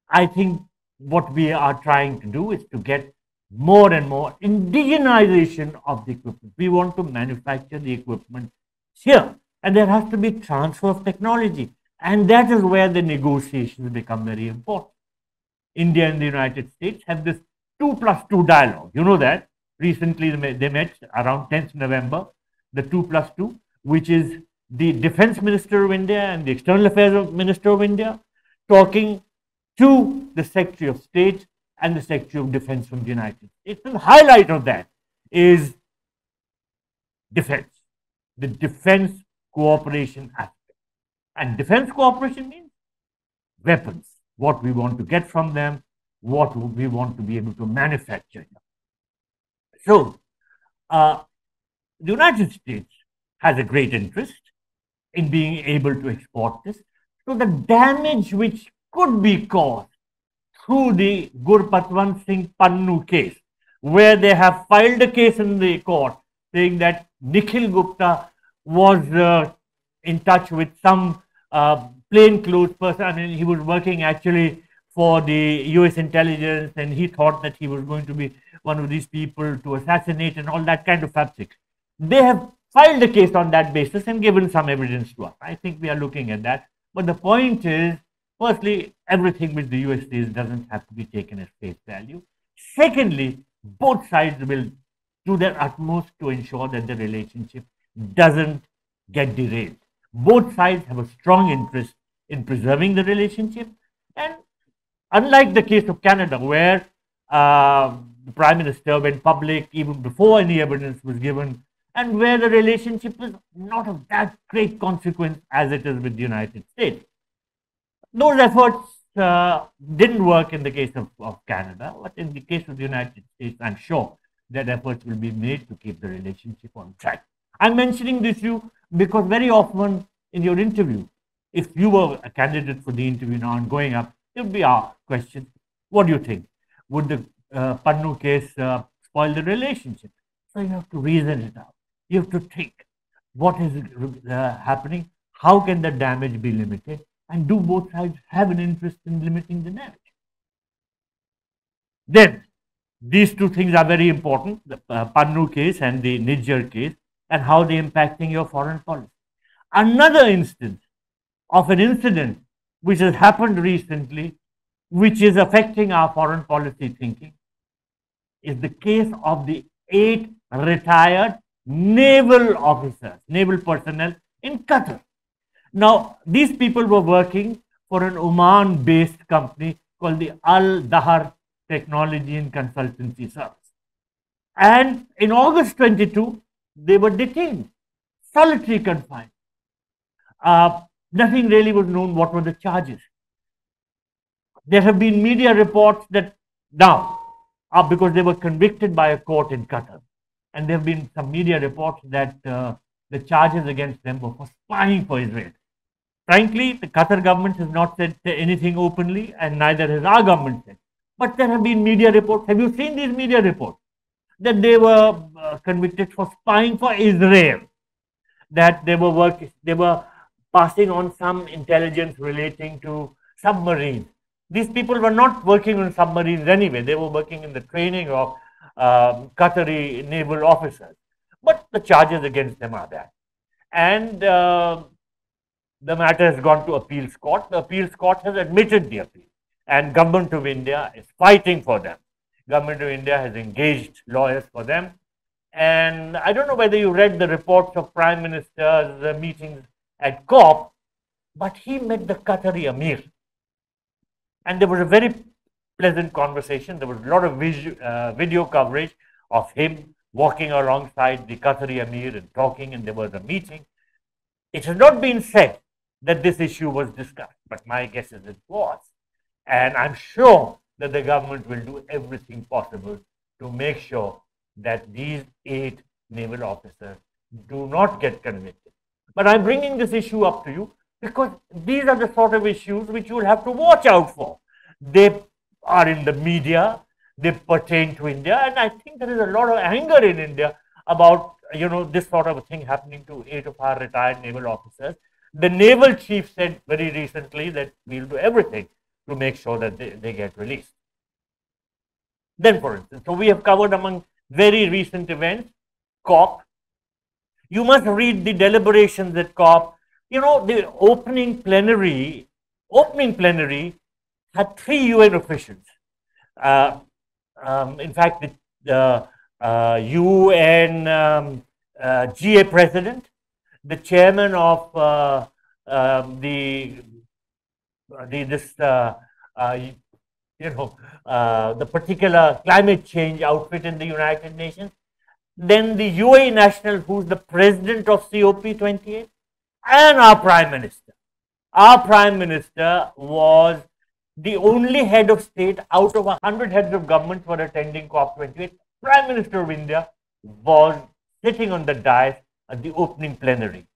I think what we are trying to do is to get more and more indigenization of the equipment. We want to manufacture the equipment here, and there has to be transfer of technology. And that is where the negotiations become very important. India and the United States have this 2+2 dialogue. You know that. Recently, they met around 10th November, the 2+2, which is the Defense Minister of India and the External Affairs Minister of India talking to the Secretary of State and the Secretary of Defense from the United States. The highlight of that is defense, the defense cooperation aspect. And defense cooperation means weapons, what we want to get from them, what we want to be able to manufacture. So, the United States has a great interest in being able to export this. So, the damage which could be caused through the Gurpatwant Singh Pannu case, where they have filed a case in the court saying that Nikhil Gupta was in touch with some plainclothes person. I mean, he was working actually for the US intelligence, and he thought that he was going to be one of these people to assassinate and all that kind of fabric. They have filed a case on that basis and given some evidence to us. I think we are looking at that. But the point is, firstly, everything which the US says doesn't have to be taken as face value. Secondly, both sides will do their utmost to ensure that the relationship doesn't get derailed. Both sides have a strong interest in preserving the relationship. And unlike the case of Canada, where the Prime Minister went public even before any evidence was given, and where the relationship is not of that great consequence as it is with the United States. Those efforts didn't work in the case of Canada, but in the case of the United States, I'm sure that efforts will be made to keep the relationship on track. I'm mentioning this to you because very often in your interview, if you were a candidate for the interview now and going up, there would be asked questions. What do you think? Would the Pannu case spoil the relationship? So you have to reason it out. You have to think, what is happening? How can the damage be limited? And do both sides have an interest in limiting the damage? Then, these two things are very important, the Pannu case and the Niger case, and how they're impacting your foreign policy. Another instance of an incident which has happened recently, which is affecting our foreign policy thinking, is the case of the 8 retired naval officers, naval personnel in Qatar. Now, these people were working for an Oman-based company called the Al-Dahar Technology and Consultancy Service. And in August 22, they were detained, solitary confined. Nothing really was known what were the charges. There have been media reports that now, because they were convicted by a court in Qatar, and there have been some media reports that the charges against them were for spying for Israel. Frankly, the Qatar government has not said anything openly, and neither has our government said. But there have been media reports. Have you seen these media reports? That they were convicted for spying for Israel. That they were passing on some intelligence relating to submarines. These people were not working on submarines anyway. They were working in the training of Qatari naval officers. But the charges against them are that. And the matter has gone to appeals court. The appeals court has admitted the appeal. And Government of India is fighting for them. Government of India has engaged lawyers for them. And I don't know whether you read the reports of Prime Minister's meetings at COP, but he met the Qatari Amir. And there was a very pleasant conversation. There was a lot of video coverage of him walking alongside the Qatari Amir and talking, and there was a meeting. It has not been said that this issue was discussed, but my guess is it was. And I'm sure that the government will do everything possible to make sure that these 8 naval officers do not get convicted. But I'm bringing this issue up to you because these are the sort of issues which you will have to watch out for. They are in the media, they pertain to India, and I think there is a lot of anger in India about this sort of a thing happening to 8 of our retired naval officers. The naval chief said very recently that we'll do everything to make sure that they get released. Then, for instance, so we have covered among very recent events, COP. You must read the deliberations at COP. The opening plenary had 3 UN officials. In fact, the UN GA president, the chairman of the particular climate change outfit in the United Nations, then the UAE national, who's the president of COP28, and our Prime Minister. Our Prime Minister was the only head of state out of 100 heads of government who were attending COP28. Prime Minister of India was sitting on the dais at the opening plenary.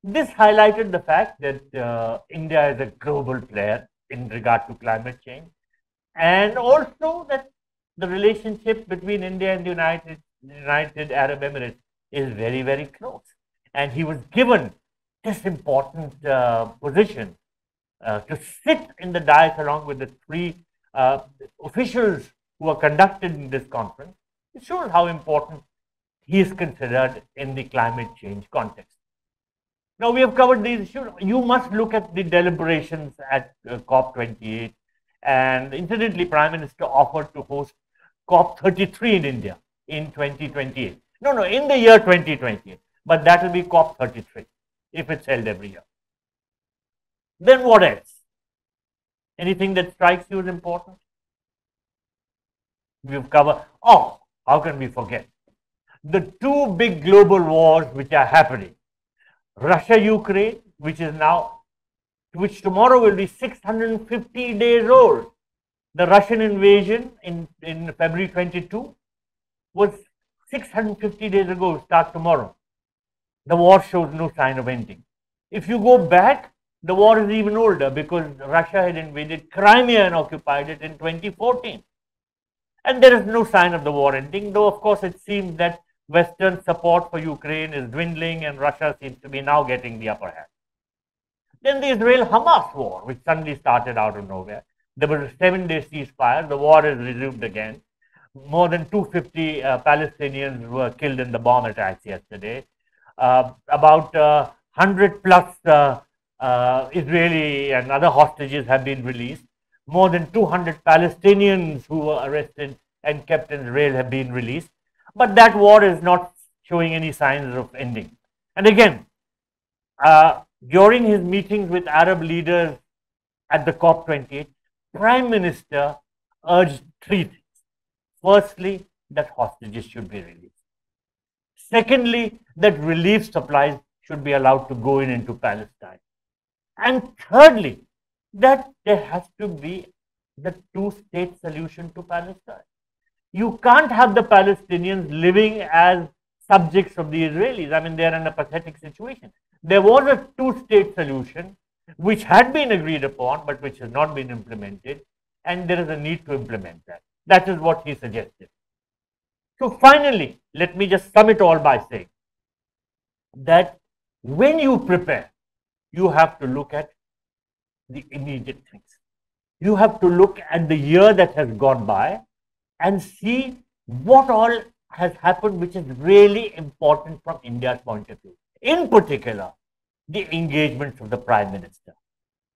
This highlighted the fact that India is a global player in regard to climate change, and also that the relationship between India and the United Arab Emirates is very, very close. And he was given this important position to sit in the dais along with the 3 officials who were conducted in this conference. It shows how important he is considered in the climate change context. Now we have covered these issues. You must look at the deliberations at COP28. And incidentally, Prime Minister offered to host COP33 in India in 2028. No, in the year 2028. But that will be COP33 if it's held every year. Then what else? Anything that strikes you as important? We've covered, oh, how can we forget? The two big global wars which are happening. Russia-Ukraine, which tomorrow will be 650 days old. The Russian invasion in February 22 was 650 days ago, start tomorrow. The war shows no sign of ending. If you go back, the war is even older because Russia had invaded Crimea and occupied it in 2014. And there is no sign of the war ending, though of course it seems that Western support for Ukraine is dwindling and Russia seems to be now getting the upper hand. Then the Israel-Hamas war, which suddenly started out of nowhere. There was a 7-day ceasefire. The war is resumed again. More than 250 Palestinians were killed in the bomb attacks yesterday. About 100 plus Israeli and other hostages have been released. More than 200 Palestinians who were arrested and kept in Israel have been released. But that war is not showing any signs of ending. And again, during his meetings with Arab leaders at the COP28, Prime Minister urged three things. Firstly, that hostages should be released. Secondly, that relief supplies should be allowed to go into Palestine. And thirdly, that there has to be the two-state solution to Palestine. You can't have the Palestinians living as subjects of the Israelis. I mean, they're in a pathetic situation. There was a two-state solution which had been agreed upon, but which has not been implemented, and there is a need to implement that. That is what he suggested. So finally, let me just sum it all by saying that when you prepare, you have to look at the immediate things. You have to look at the year that has gone by and see what all has happened which is really important from India's point of view. In particular, the engagements of the Prime Minister.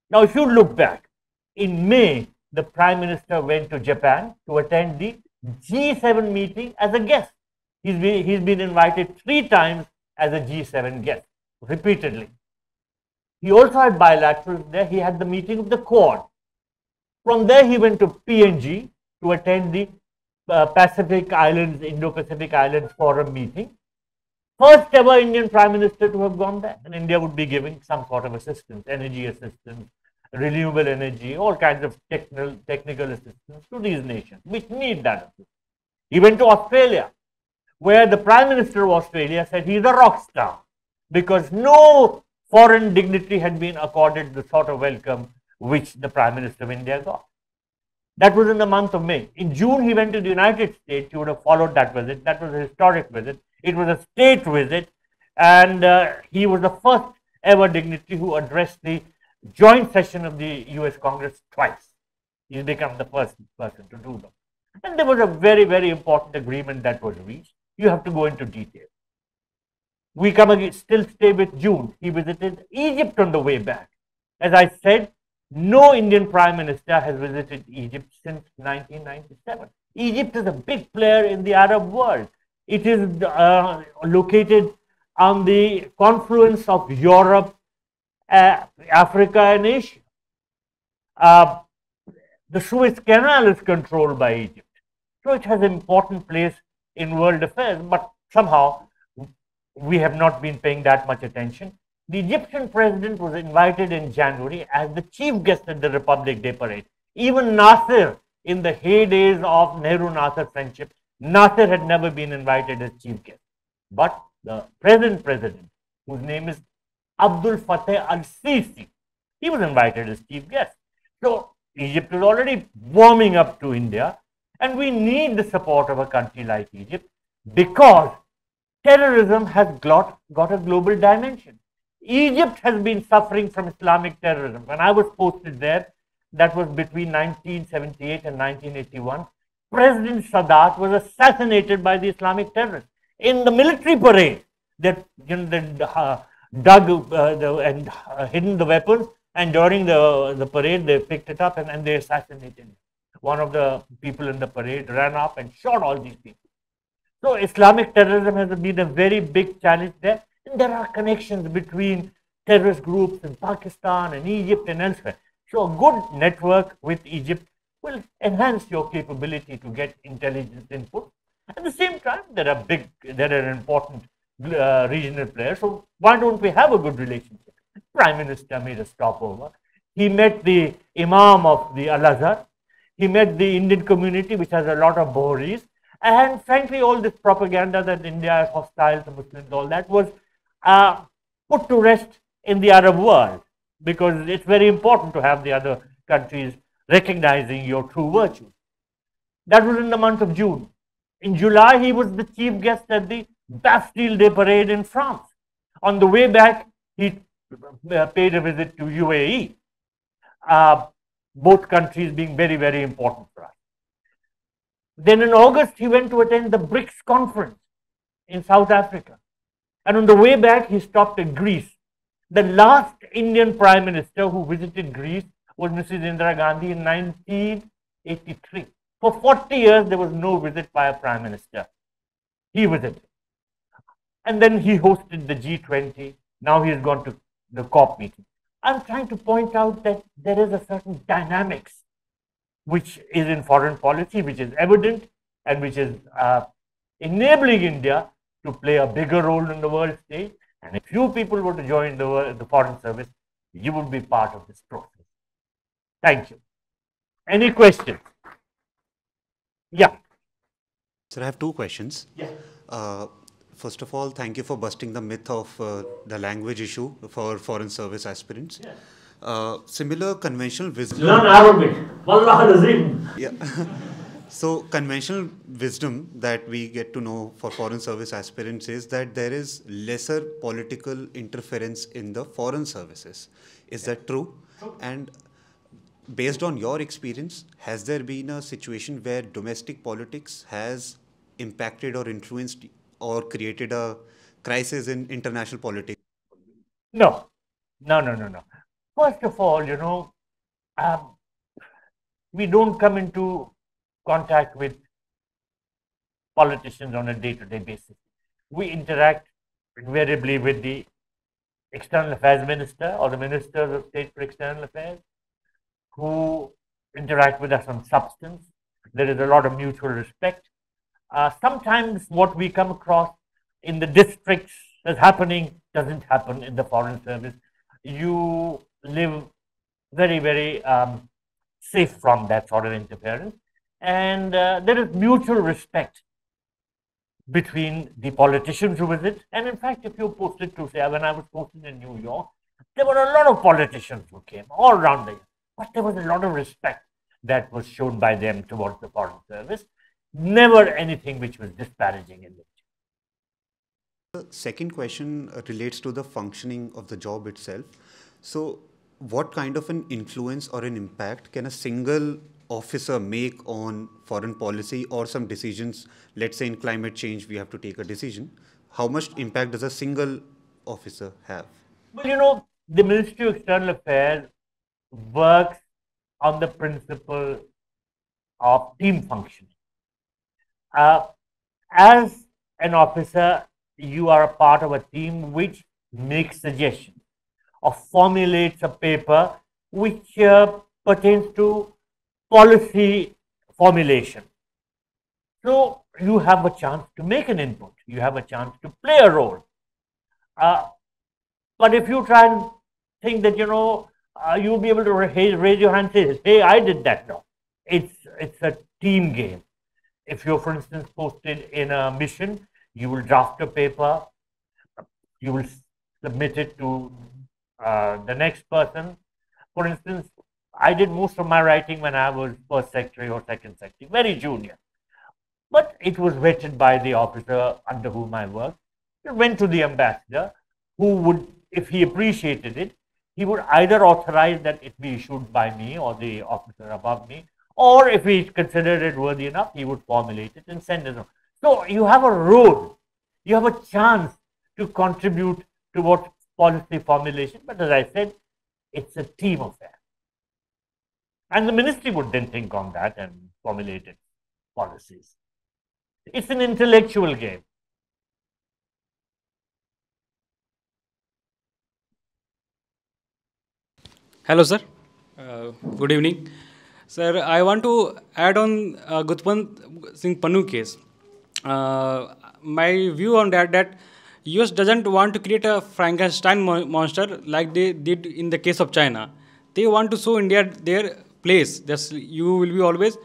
Now, if you look back, in May, the Prime Minister went to Japan to attend the G7 meeting as a guest. He's been invited 3 times as a G7 guest, repeatedly. He also had bilaterals there. He had the meeting of the Quad. From there, he went to PNG to attend the Pacific Islands, Indo-Pacific Islands Forum meeting. First ever Indian Prime Minister to have gone there. And India would be giving some sort of assistance, energy assistance, renewable energy, all kinds of technical assistance to these nations, which need that assistance. He went to Australia, where the Prime Minister of Australia said he's a rock star, because no foreign dignitary had been accorded the sort of welcome which the Prime Minister of India got. That was in the month of May. In June, he went to the United States. You would have followed that visit. That was a historic visit. It was a state visit, and he was the first ever dignitary who addressed the joint session of the US Congress twice. He's become the first person to do that. And there was a very, very important agreement that was reached. You have to go into detail. We still stay with June. He visited Egypt on the way back. As I said, no Indian Prime Minister has visited Egypt since 1997. Egypt is a big player in the Arab world. It is located on the confluence of Europe, Africa and Asia. The Suez Canal is controlled by Egypt. So it has an important place in world affairs, but somehow we have not been paying that much attention. The Egyptian president was invited in January as the chief guest at the Republic Day parade. Even Nasser, in the heydays of Nehru-Nasser friendship, Nasser had never been invited as chief guest. But the present president, whose name is Abdul Fattah al-Sisi, he was invited as chief guest. So Egypt is already warming up to India, and we need the support of a country like Egypt because terrorism has got a global dimension. Egypt has been suffering from Islamic terrorism. When I was posted there, that was between 1978 and 1981, President Sadat was assassinated by the Islamic terrorists. In the military parade, the dug and hidden the weapons, and during the parade they picked it up and they assassinated him. One of the people in the parade ran up and shot all these people. So Islamic terrorism has been a very big challenge there, and there are connections between terrorist groups in Pakistan and Egypt and elsewhere. So a good network with Egypt will enhance your capability to get intelligence input. At the same time, there are important regional players. So why don't we have a good relationship? The Prime Minister made a stopover. He met the Imam of the Al-Azhar. He met the Indian community, which has a lot of Bohris. And frankly, all this propaganda that India is hostile to Muslims, all that was put to rest in the Arab world, because it's very important to have the other countries recognizing your true virtues. That was in the month of June. In July, he was the chief guest at the Bastille Day parade in France. On the way back, he paid a visit to UAE, both countries being very, very important for us. Then in August, he went to attend the BRICS conference in South Africa. And on the way back, he stopped at Greece. The last Indian Prime Minister who visited Greece was Mrs. Indira Gandhi in 1983. For 40 years, there was no visit by a Prime Minister. He visited. And then he hosted the G20. Now he has gone to the COP meeting. I'm trying to point out that there is a certain dynamics which is in foreign policy, which is evident and which is enabling India to play a bigger role in the world stage. And if you people were to join the Foreign Service, you would be part of this process. Thank you. Any questions? Yeah.
Sir, I have two questions.
Yeah.
First of all, thank you for busting the myth of the language issue for Foreign Service aspirants.
Yeah.
Similar conventional wisdom.
Learn Arabic. Wallah Azim.
Yeah. So conventional wisdom that we get to know for Foreign Service aspirants is that there is lesser political interference in the foreign services. Is that true? And based on your experience, has there been a situation where domestic politics has impacted or influenced or created a crisis in international politics?
No. First of all, we don't come into contact with politicians on a day-to-day basis. We interact invariably with the External Affairs Minister or the Ministers of State for External Affairs, who interact with us on substance. There is a lot of mutual respect. Sometimes what we come across in the districts as happening doesn't happen in the Foreign Service. You live very, very safe from that sort of interference. And there is mutual respect between the politicians who visit. And in fact, if you posted to say, when I was posted in New York, there were a lot of politicians who came all around the year. But there was a lot of respect that was shown by them towards the Foreign Service. Never anything which was disparaging in nature.
The second question relates to the functioning of the job itself. So what kind of an influence or an impact can a single officer make on foreign policy or some decisions? Let's say in climate change, we have to take a decision. How much impact does a single officer have?
Well, the Ministry of External Affairs works on the principle of team functioning. As an officer, you are a part of a team which makes suggestions or formulates a paper which pertains to policy formulation. So you have a chance to make an input. You have a chance to play a role. But if you try and think that, you'll be able to raise your hand and say, hey, I did that. No, it's a team game. If you're, for instance, posted in a mission, you will draft a paper, you will submit it to the next person. For instance, I did most of my writing when I was first secretary or second secretary, very junior. But it was vetted by the officer under whom I worked. It went to the ambassador, who would, if he appreciated it, he would either authorize that it be issued by me or the officer above me, or if he considered it worthy enough, he would formulate it and send it on. So you have a role, you have a chance to contribute to what policy formulation, but as I said, it's a team affair. And the ministry would then think on that and formulate its policies. It's an intellectual game.
Hello, sir. Good evening. Sir, I want to add on Gutpant Singh Pannu case. My view on that US doesn't want to create a Frankenstein monster like they did in the case of China. They want to show India their place. Just you will be always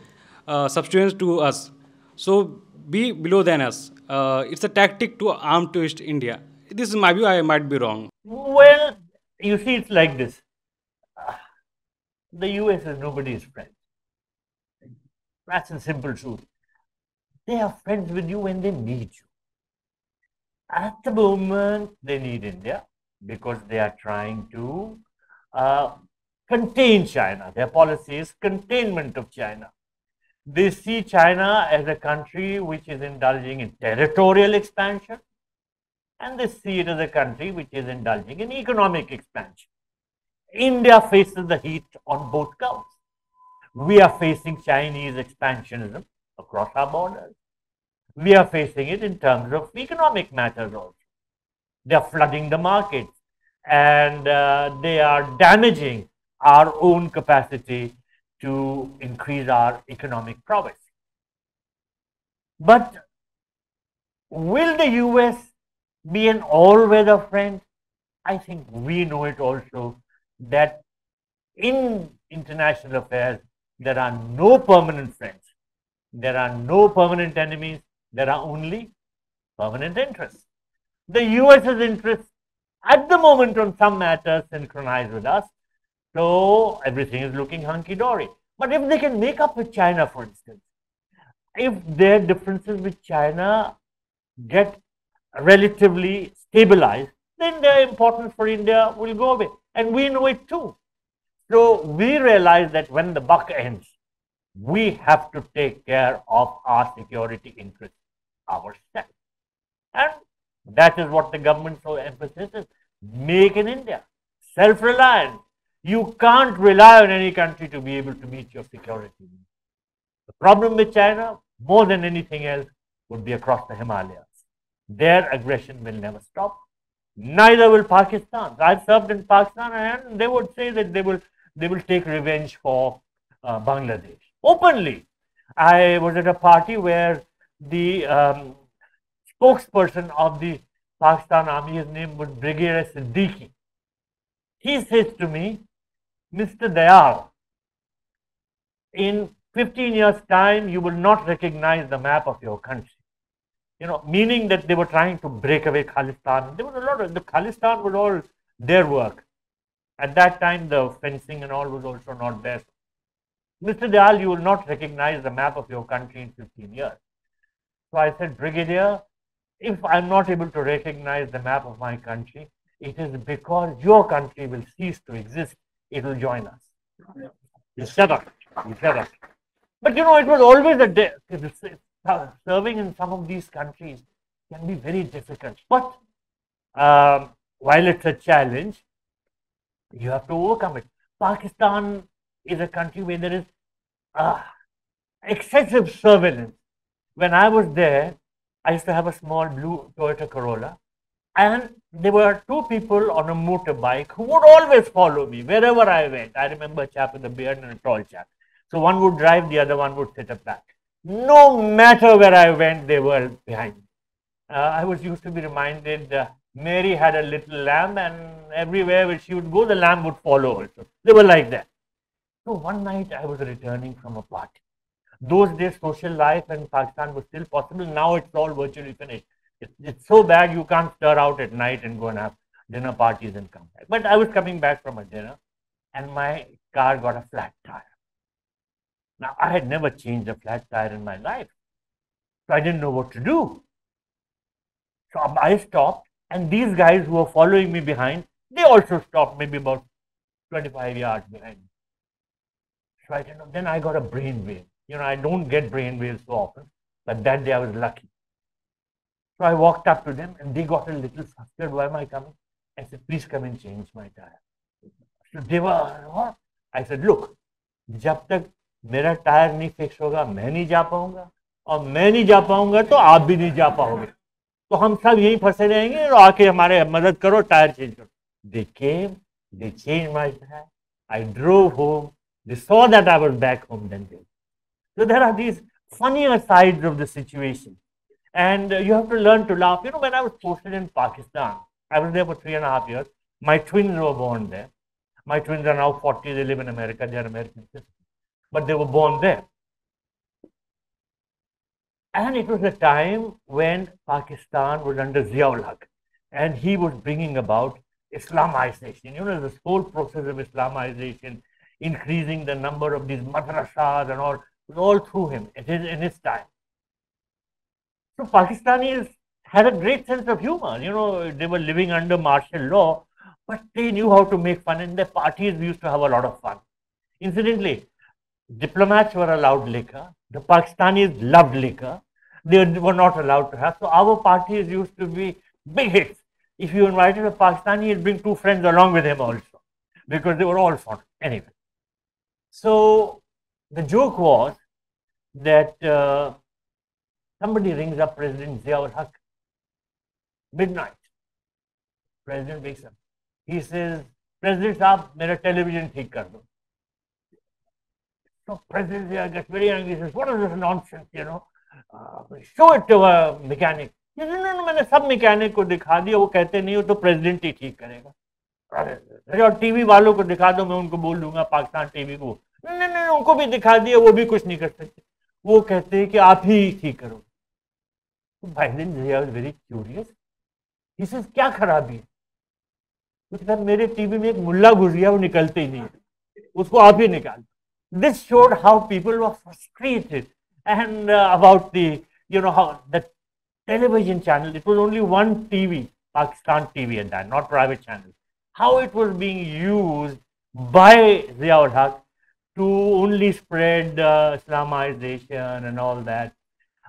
subservient to us. So be below than us. It's a tactic to arm twist India. This is my view. I might be wrong.
Well, you see, it's like this. The US is nobody's friend. That's a simple truth. They are friends with you when they need you. At the moment, they need India because they are trying to contain China. Their policy is containment of China. They see China as a country which is indulging in territorial expansion, and they see it as a country which is indulging in economic expansion. India faces the heat on both counts. We are facing Chinese expansionism across our borders. We are facing it in terms of economic matters also. They are flooding the markets and they are damaging our own capacity to increase our economic prowess. But will the US be an all-weather friend? I think we know it also that in international affairs, there are no permanent friends. There are no permanent enemies. There are only permanent interests. The US's interests at the moment on some matters synchronize with us. So everything is looking hunky-dory. But if they can make up with China, for instance, if their differences with China get relatively stabilized, then their importance for India will go away. And we know it too. So we realize that when the buck ends, we have to take care of our security interests ourselves. And that is what the government so emphasizes. Make in India, self-reliant. You can't rely on any country to be able to meet your security needs. The problem with China, more than anything else, would be across the Himalayas. Their aggression will never stop. Neither will Pakistan. I've served in Pakistan and they would say that they will take revenge for Bangladesh. Openly. I was at a party where the spokesperson of the Pakistan Army, his name was Brigadier Siddiqui. He says to me, Mr. Dayal, in 15 years' time, you will not recognize the map of your country. You know, meaning that they were trying to break away Khalistan. There was a lot of, the Khalistan was all their work. At that time, the fencing and all was also not there. Mr. Dayal, you will not recognize the map of your country in 15 years. So I said, Brigadier, if I'm not able to recognize the map of my country, it is because your country will cease to exist. It will join us. He shut up. He shut up. But you know, it was always a day. Serving in some of these countries can be very difficult. But while it's a challenge, you have to overcome it. Pakistan is a country where there is excessive surveillance. When I was there, I used to have a small blue Toyota Corolla, and there were two people on a motorbike who would always follow me wherever I went. I remember a chap with a beard and a tall chap. So one would drive, the other one would sit up back. No matter where I went, they were behind me. I was used to be reminded Mary had a little lamb, and everywhere where she would go, the lamb would follow also. They were like that. So one night I was returning from a party. Those days, social life in Pakistan was still possible. Now it's all virtually finished. It's so bad you can't stir out at night and go and have dinner parties and come back. But I was coming back from a dinner and my car got a flat tire. Now, I had never changed a flat tire in my life. So I didn't know what to do. So I stopped, and these guys who were following me behind, they also stopped maybe about 25 yards behind me. So I didn't know. Then I got a brainwave. You know, I don't get brainwaves so often, but that day I was lucky. So I walked up to them and they got a little flustered. Why am I coming? I said, please come and change my tire. So they were, what? I said, look, जब तक मेरा tyre नहीं fix होगा मैं नहीं जा पाऊंगा, और मैं नहीं जा पाऊंगा तो आप भी नहीं जा पाओगे, तो हम सब यहीं फंसे रहेंगे और आके हमारे मदद करो, टायर चेंज करो. They came, they changed my tire. I drove home. They saw that I was back home. Then they. So there are these funnier sides of the situation, and you have to learn to laugh. You know, when I was posted in Pakistan, I was there for 3.5 years. My twins were born there. My twins are now 40. They live in America. They are American citizens, but they were born there. And it was a time when Pakistan was under Ziaul Haq, and he was bringing about Islamization. You know, this whole process of Islamization, increasing the number of these madrasas and all, was all through him. It is in his time. So Pakistanis had a great sense of humor. You know, they were living under martial law, but they knew how to make fun. In their parties, we used to have a lot of fun. Incidentally, diplomats were allowed liquor. The Pakistanis loved liquor. They were not allowed to have. So our parties used to be big hits. If you invited a Pakistani, he'd bring 2 friends along with him also, because they were all fun. Anyway, so the joke was that somebody rings up President Ziaul Haq, midnight. President wakes up. He says, President Saab, mera television theek kar do. So President Ziaul gets very angry. He says, what is this nonsense, you know? Show it to a mechanic. He says, no, मैंने सब mechanic को दिखा दिया, वो कहते नहीं हो तो प्रेसिडेंट ही ठीक करेगा. अरे और टीवी वालों को दिखा दो, मैं उनको बोल दूंगा पाकिस्तान टीवी को. नहीं नहीं, उनको भी दिखा दिया, वो भी कुछ नहीं कर सकते. वो कहते हैं कि आप ही ठीक करो. तो President Ziaul was very curious. He says, क्या खराबी है? तो कहता मेरे टीवी में एक मुल्ला घुस गया, वो निकलते ही नहीं, उसको आप ही निकाल. This showed how people were frustrated and about the, you know, how the television channel, it was only one TV, Pakistan TV at that, not private channels, how it was being used by Ziaul Haq to only spread Islamization and all that.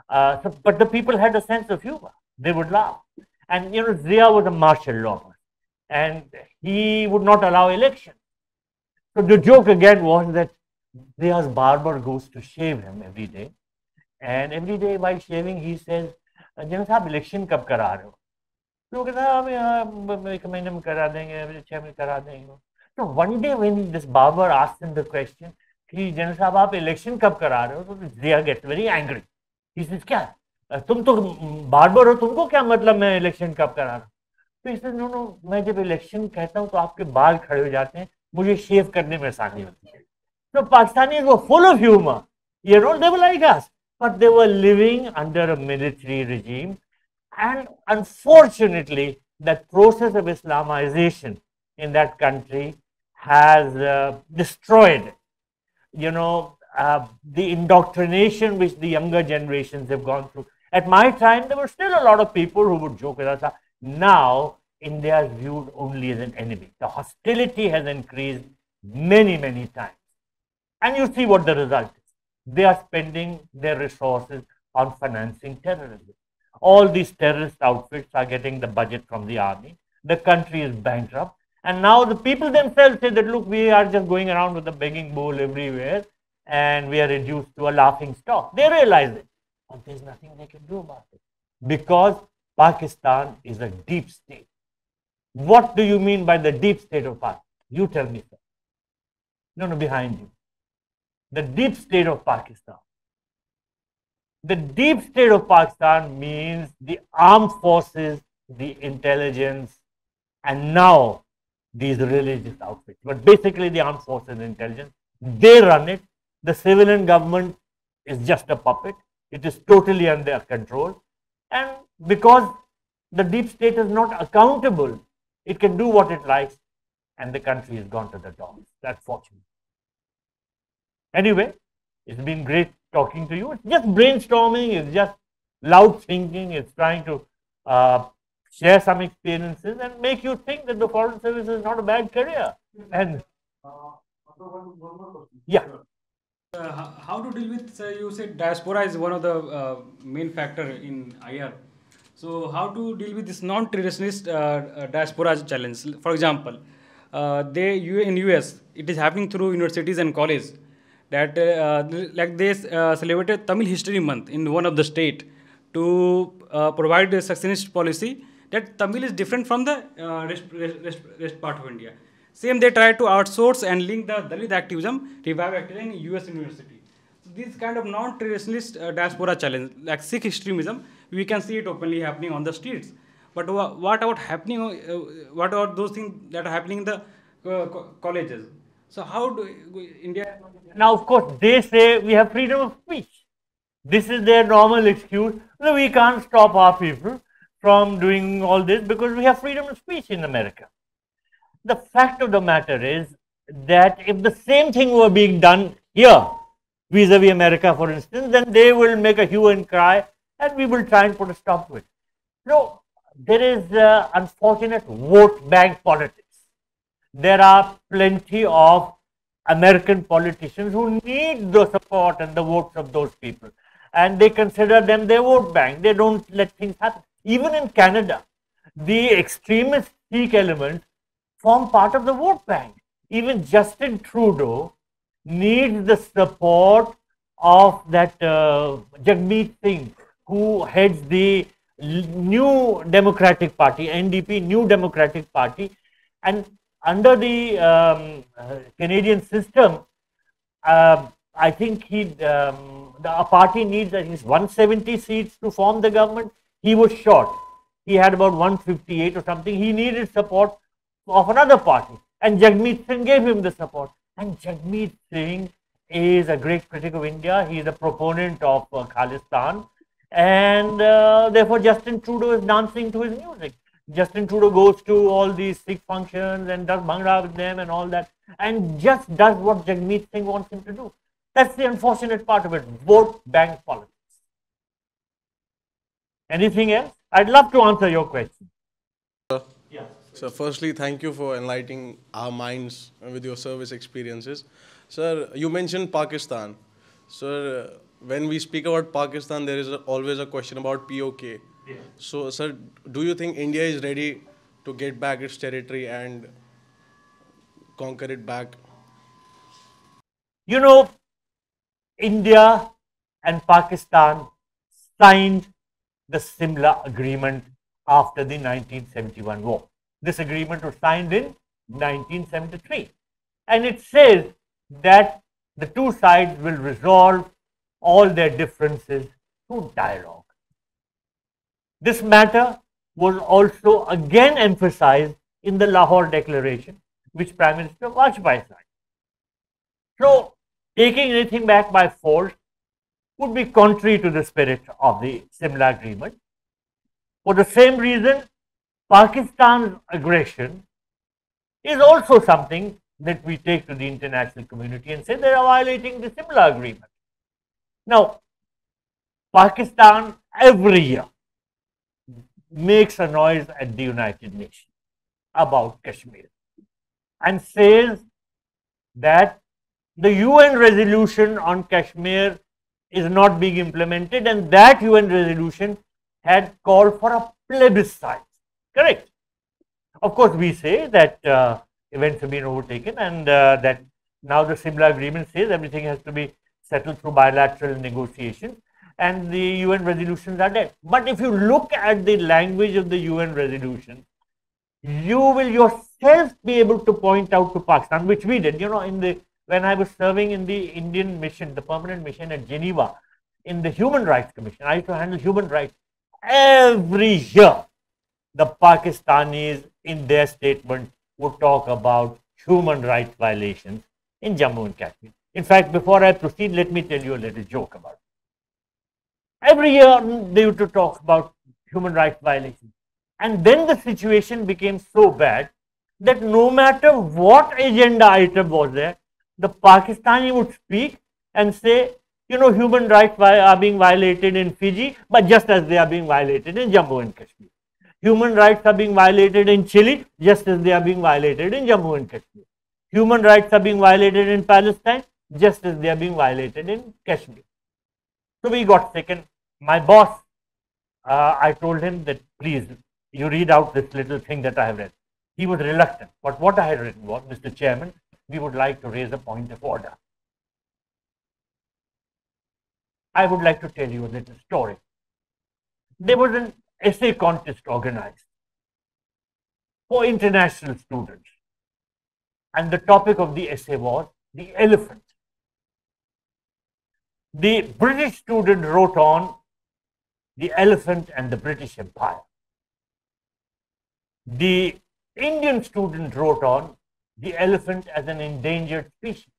But the people had a sense of humor. They would laugh. And, you know, Zia was a martial law person, and he would not allow elections. So the joke again was that Zia's barber goes to shave him every day. And every day while shaving, he says, general साहब election कब करा रहे हो? तो कहता है हम 1 महीने में करा देंगे, 6 में करा देंगे. So one day when this barber asked him the question कि जनरल साहब आप इलेक्शन कब करा रहे हो, तो Zia gets very angry. He says, क्या तुम तो बार्बर हो, तुमको क्या मतलब मैं इलेक्शन कब करा रहा हूँ? तो he says, नो मैं जब इलेक्शन कहता हूँ तो आपके बाल खड़े हो जाते हैं, मुझे शेव करने में आसानी होती है. So Pakistanis were full of humor. You know, they were like us. But they were living under a military regime, and unfortunately, that process of Islamization in that country has destroyed, you know, the indoctrination which the younger generations have gone through. At my time, there were still a lot of people who would joke with us. Now, India is viewed only as an enemy. The hostility has increased many, many times. And you see what the result is. They are spending their resources on financing terrorism. All these terrorist outfits are getting the budget from the army. The country is bankrupt. And now the people themselves say that, look, we are just going around with a begging bowl everywhere, and we are reduced to a laughing stock. They realize it. But there's nothing they can do about it. Because Pakistan is a deep state. What do you mean by the deep state of Pakistan? You tell me, sir. No, behind you. The deep state of Pakistan. The deep state of Pakistan means the armed forces, the intelligence, and now these religious outfits. But basically the armed forces and intelligence, they run it. The civilian government is just a puppet. It is totally under control. And because the deep state is not accountable, it can do what it likes, and the country has gone to the dogs. That's fortunate. Anyway, it's been great talking to you. It's just brainstorming, it's just loud thinking, it's trying to share some experiences and make you think that the foreign service is not a bad career. And yeah.
How to deal with, you said diaspora is one of the main factor in IR. So how to deal with this non-traditionalist diaspora challenge? For example, in US it is happening through universities and colleges that like they celebrated Tamil History Month in one of the state to provide a successionist policy that Tamil is different from the rest part of India. Same, they try to outsource and link the Dalit activism, revive activism in US university. So this kind of non-traditionalist diaspora challenge, like Sikh extremism, we can see it openly happening on the streets. But what about happening? What about those things that are happening in the colleges? So how do India?
Now, of course, they say we have freedom of speech. This is their normal excuse. No, we can't stop our people from doing all this because we have freedom of speech in America. The fact of the matter is that if the same thing were being done here, vis-a-vis America, for instance, then they will make a hue and cry and we will try and put a stop to it. So, there is unfortunate vote bank politics. There are plenty of American politicians who need the support and the votes of those people. And they consider them their vote bank. They don't let things happen. Even in Canada, the extremist Sikh element form part of the vote bank. Even Justin Trudeau needs the support of that Jagmeet Singh, who heads the New Democratic Party, NDP, New Democratic Party. And under the Canadian system, I think the party needs at least 170 seats to form the government. He was short. He had about 158 or something. He needed support of another party. And Jagmeet Singh gave him the support. And Jagmeet Singh is a great critic of India. He is a proponent of Khalistan. And therefore, Justin Trudeau is dancing to his music. Justin Trudeau goes to all these Sikh functions and does Bhangra with them and all that. And just does what Jagmeet Singh wants him to do. That's the unfortunate part of it. Vote bank politics. Anything else? I'd love to answer your question.
Yeah. So firstly, thank you for enlightening our minds with your service experiences. Sir, you mentioned Pakistan. Sir, when we speak about Pakistan, there is always a question about POK. Yeah. So, sir, do you think India is ready to get back its territory and conquer it back?
You know, India and Pakistan signed the Simla Agreement after the 1971 war. This agreement was signed in 1973. And it says that the two sides will resolve all their differences through dialogue. This matter was also again emphasized in the Lahore Declaration, which Prime Minister Vajpayee signed. So, taking anything back by force would be contrary to the spirit of the Simla Agreement. For the same reason, Pakistan's aggression is also something that we take to the international community and say they are violating the Simla Agreement. Now, Pakistan every year makes a noise at the United Nations about Kashmir and says that the UN resolution on Kashmir is not being implemented, and that UN resolution had called for a plebiscite. Correct? Of course, we say that events have been overtaken and that now the Simla Agreement says everything has to be settled through bilateral negotiations and the UN resolutions are dead. But if you look at the language of the UN resolution, you will yourself be able to point out to Pakistan, which we did, you know, when I was serving in the Indian mission, the permanent mission at Geneva, in the Human Rights Commission, I used to handle human rights. Every year, the Pakistanis in their statement would talk about human rights violations in Jammu and Kashmir. In fact, before I proceed, let me tell you a little joke about it. Every year, they used to talk about human rights violations. And then the situation became so bad that no matter what agenda item was there, the Pakistani would speak and say, you know, human rights are being violated in Fiji, but just as they are being violated in Jammu and Kashmir. Human rights are being violated in Chile, just as they are being violated in Jammu and Kashmir. Human rights are being violated in Palestine, just as they are being violated in Kashmir. So we got sick, and my boss I told him that, please, you read out this little thing that I have read. He was reluctant. But what I had written was, Mr. Chairman, we would like to raise a point of order. I would like to tell you a little story. There was an essay contest organized for international students. And the topic of the essay was the elephant. The British student wrote on the elephant and the British Empire. The Indian student wrote on the elephant as an endangered species.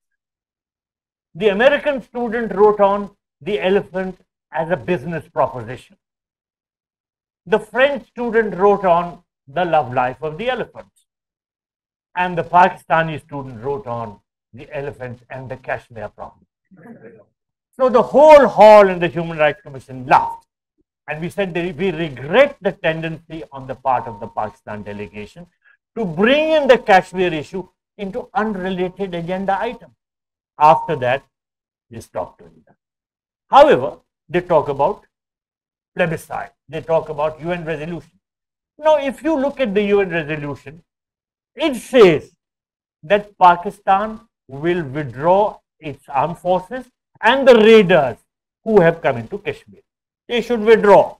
The American student wrote on the elephant as a business proposition. The French student wrote on the love life of the elephants. And the Pakistani student wrote on the elephant and the Kashmir problem. So the whole hall in the Human Rights Commission laughed. And we said that we regret the tendency on the part of the Pakistan delegation to bring in the Kashmir issue into unrelated agenda items. After that, they stopped doing that. However, they talk about plebiscite. They talk about UN resolution. Now, if you look at the UN resolution, it says that Pakistan will withdraw its armed forces and the raiders who have come into Kashmir. They should withdraw.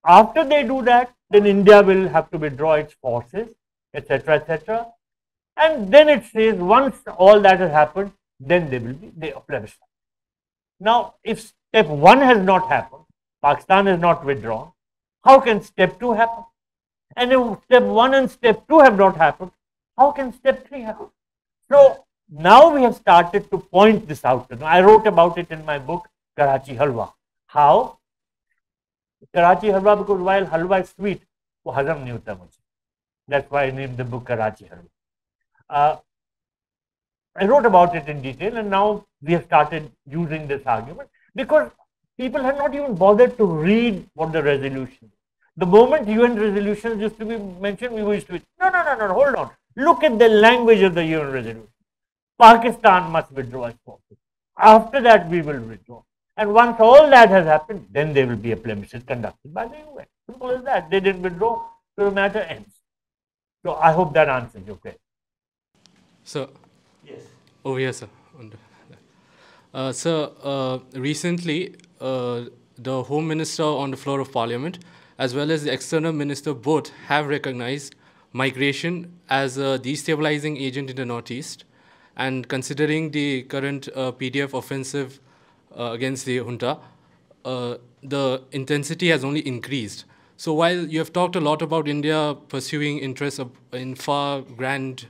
After they do that, then India will have to withdraw its forces, etc., etc. And then it says once all that has happened, then there will be the plebiscite. Now, if step 1 has not happened, Pakistan is not withdrawn, how can step 2 happen? And if step 1 and step 2 have not happened, how can step 3 happen? So now we have started to point this out. I wrote about it in my book, Karachi Halwa. How? Karachi Halwa, because while halwa is sweet, वो हजम नहीं होता मुझे. That's why I named the book Karachi Halwa. I wrote about it in detail, and now we have started using this argument because people have not even bothered to read what the resolution is. The moment UN resolutions used to be mentioned, we used to be, no, hold on. Look at the language of the UN resolution. Pakistan must withdraw its forces. After that, we will withdraw. And once all that has happened, then there will be a plebiscite conducted by the UN. Simple as that. They didn't withdraw, so the matter ends. So I hope that answers your question.
So,
yes.
Over here, sir. Recently, the Home Minister on the floor of Parliament, as well as the External Minister, both have recognized migration as a destabilizing agent in the Northeast. And considering the current PDF offensive against the junta, the intensity has only increased. So while you have talked a lot about India pursuing interests in far grand...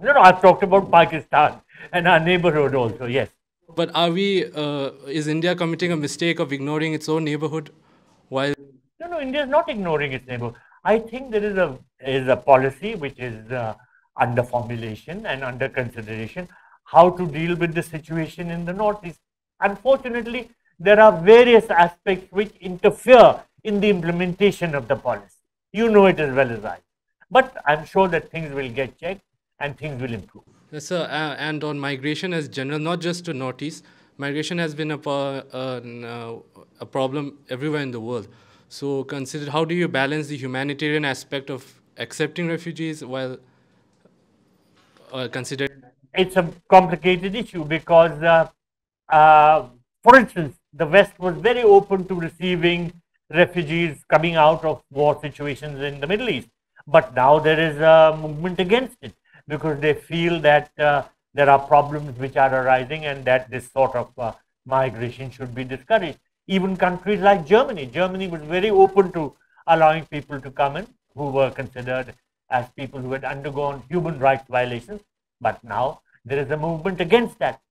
No, I've talked about Pakistan and our neighborhood also, yes.
But are we, is India committing a mistake of ignoring its own neighborhood while...
No, India is not ignoring its neighborhood. I think there is a policy which is under formulation and under consideration, how to deal with the situation in the Northeast. Unfortunately, there are various aspects which interfere in the implementation of the policy. You know it as well as I. But I'm sure that things will get checked and things will improve.
Yes, sir. And on migration as general, not just to Northeast, migration has been a problem everywhere in the world. So consider, how do you balance the humanitarian aspect of accepting refugees while considering...
It's a complicated issue because, for instance, the West was very open to receiving refugees coming out of war situations in the Middle East. But now there is a movement against it because they feel that there are problems which are arising and that this sort of migration should be discouraged. Even countries like Germany. Germany was very open to allowing people to come in who were considered as people who had undergone human rights violations. But now there is a movement against that.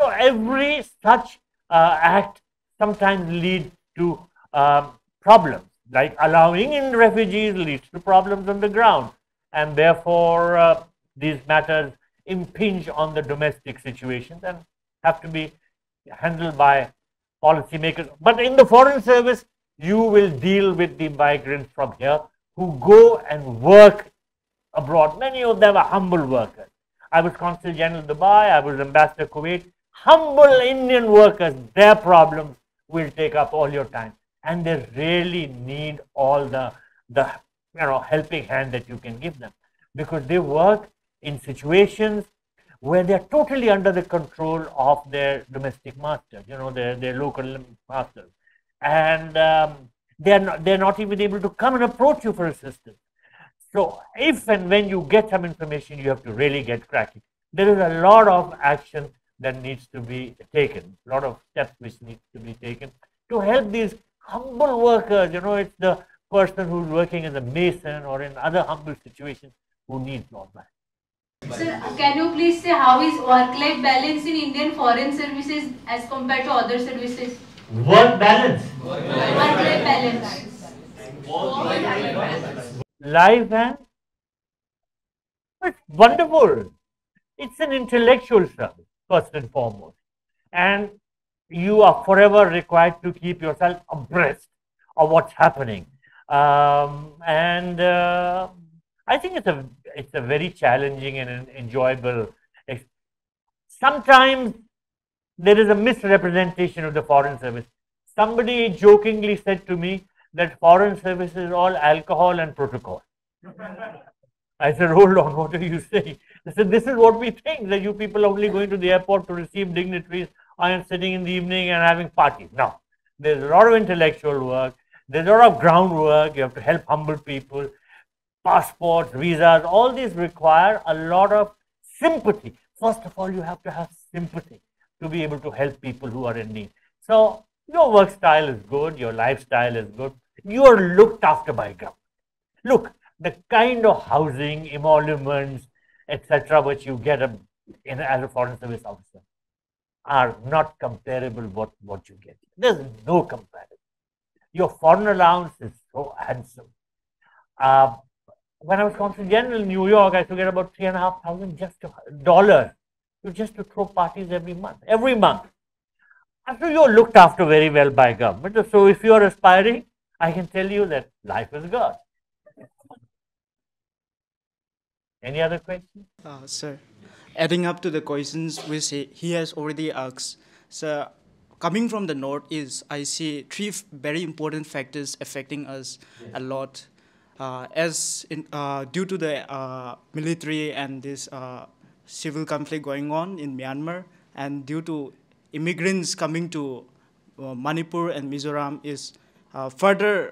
So every such act sometimes leads to problems. Like allowing in refugees leads to problems on the ground. And therefore, these matters impinge on the domestic situations and have to be handled by policymakers. But in the Foreign Service, you will deal with the migrants from here who go and work abroad. Many of them are humble workers. I was Consul General Dubai, I was Ambassador Kuwait. Humble Indian workers, their problems will take up all your time. and they really need all the helping hand that you can give them, because they work in situations where they're totally under the control of their domestic masters, their local masters, and they're not even able to come and approach you for assistance. So if and when you get some information, you have to really get cracking. There is a lot of action that needs to be taken, a lot of steps which need to be taken to help these humble workers. It's the person who's working as a mason or in other humble situations who needs all that.
Sir, can you please say how is work-life balance in Indian foreign services as compared to other services?
Work balance.
Work-life balance.
Life and it's wonderful. It's an intellectual service, first and foremost. And you are forever required to keep yourself abreast of what's happening. I think it's a very challenging and enjoyable. Sometimes there is a misrepresentation of the foreign service. Somebody jokingly said to me that foreign service is all alcohol and protocol. I said, hold on, what are you saying? They said, this is what we think, that you people are only going to the airport to receive dignitaries and sitting in the evening and having parties. No, there's a lot of intellectual work. There's a lot of groundwork. You have to help humble people. Passports, visas, all these require a lot of sympathy. First of all, you have to have sympathy to be able to help people who are in need. So your work style is good, your lifestyle is good. You are looked after by government. Look, the kind of housing, emoluments, etc., which you get as a foreign service officer are not comparable with what you get. There's no comparison. Your foreign allowance is so handsome. When I was Consul General in New York, I used to get about $3,500 just to throw parties every month. Every month. So you're looked after very well by government. So if you are aspiring, I can tell you that life is good. Any other questions?
Sir, adding up to the questions which he has already asked, sir, coming from the Northeast, I see three very important factors affecting us a lot. Due to the military and this civil conflict going on in Myanmar, and due to immigrants coming to Manipur and Mizoram, is further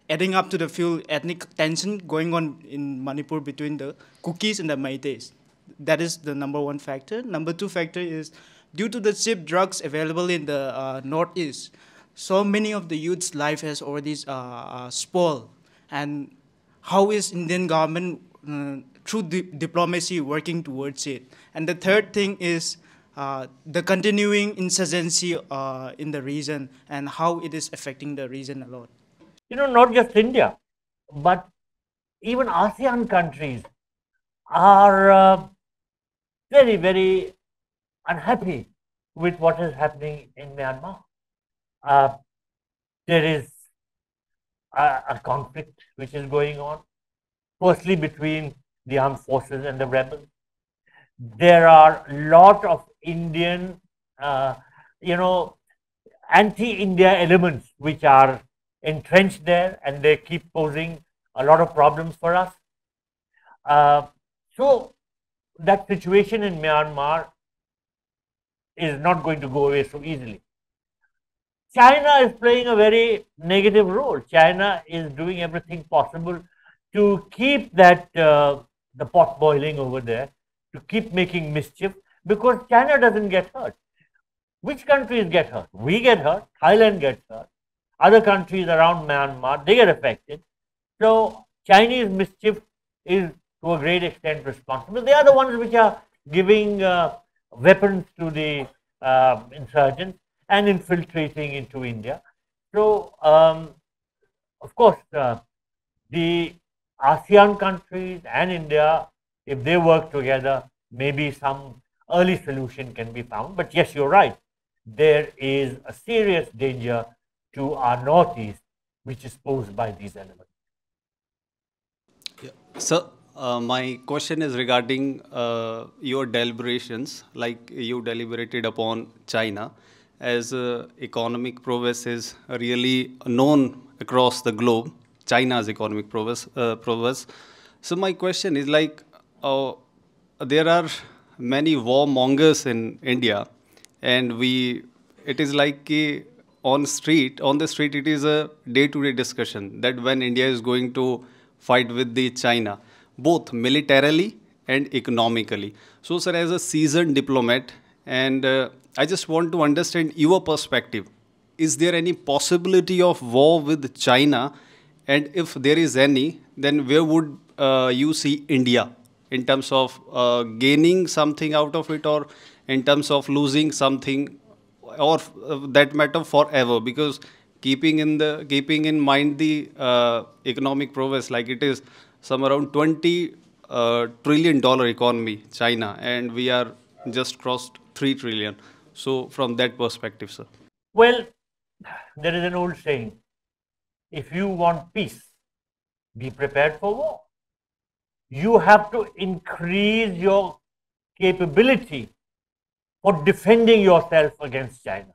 adding up to the fuel ethnic tension going on in Manipur between the Kukis and the Meiteis. That is the number one factor. Number two factor is due to the cheap drugs available in the Northeast, so many of the youth's life has already spoiled. And how is Indian government through diplomacy working towards it? And the third thing is the continuing insurgency in the region and how it is affecting the region a lot.
Not just India, but even ASEAN countries are very, very unhappy with what is happening in Myanmar. There is a conflict which is going on, firstly between the armed forces and the rebels. There are a lot of Indian, anti-India elements which are entrenched there, and they keep posing a lot of problems for us. So that situation in Myanmar is not going to go away so easily. China is playing a very negative role. China is doing everything possible to keep that the pot boiling over there, to keep making mischief, because China doesn't get hurt. Which countries get hurt? We get hurt. Thailand gets hurt. Other countries around Myanmar, they get affected. So Chinese mischief is to a great extent responsible. They are the ones which are giving weapons to the insurgents and infiltrating into India. So, of course, the ASEAN countries and India, if they work together, maybe some early solution can be found. But yes, you're right. There is a serious danger to our Northeast, which is posed by these elements.
Yeah. So, my question is regarding your deliberations, like you deliberated upon China, as economic prowess is really known across the globe, China's economic prowess. So my question is like, there are many warmongers in India, and it is like on the street, it is a day-to-day discussion that when India is going to fight with the China, both militarily and economically. So, sir, as a seasoned diplomat, and I just want to understand your perspective. Is there any possibility of war with China? And if there is any, then where would you see India in terms of gaining something out of it, or in terms of losing something, or that matter forever? Because keeping in mind the economic prowess, like it is some around $20 trillion economy, China, and we are just crossed 3 trillion. So from that perspective, sir.
Well, there is an old saying, if you want peace, be prepared for war. You have to increase your capability for defending yourself against China.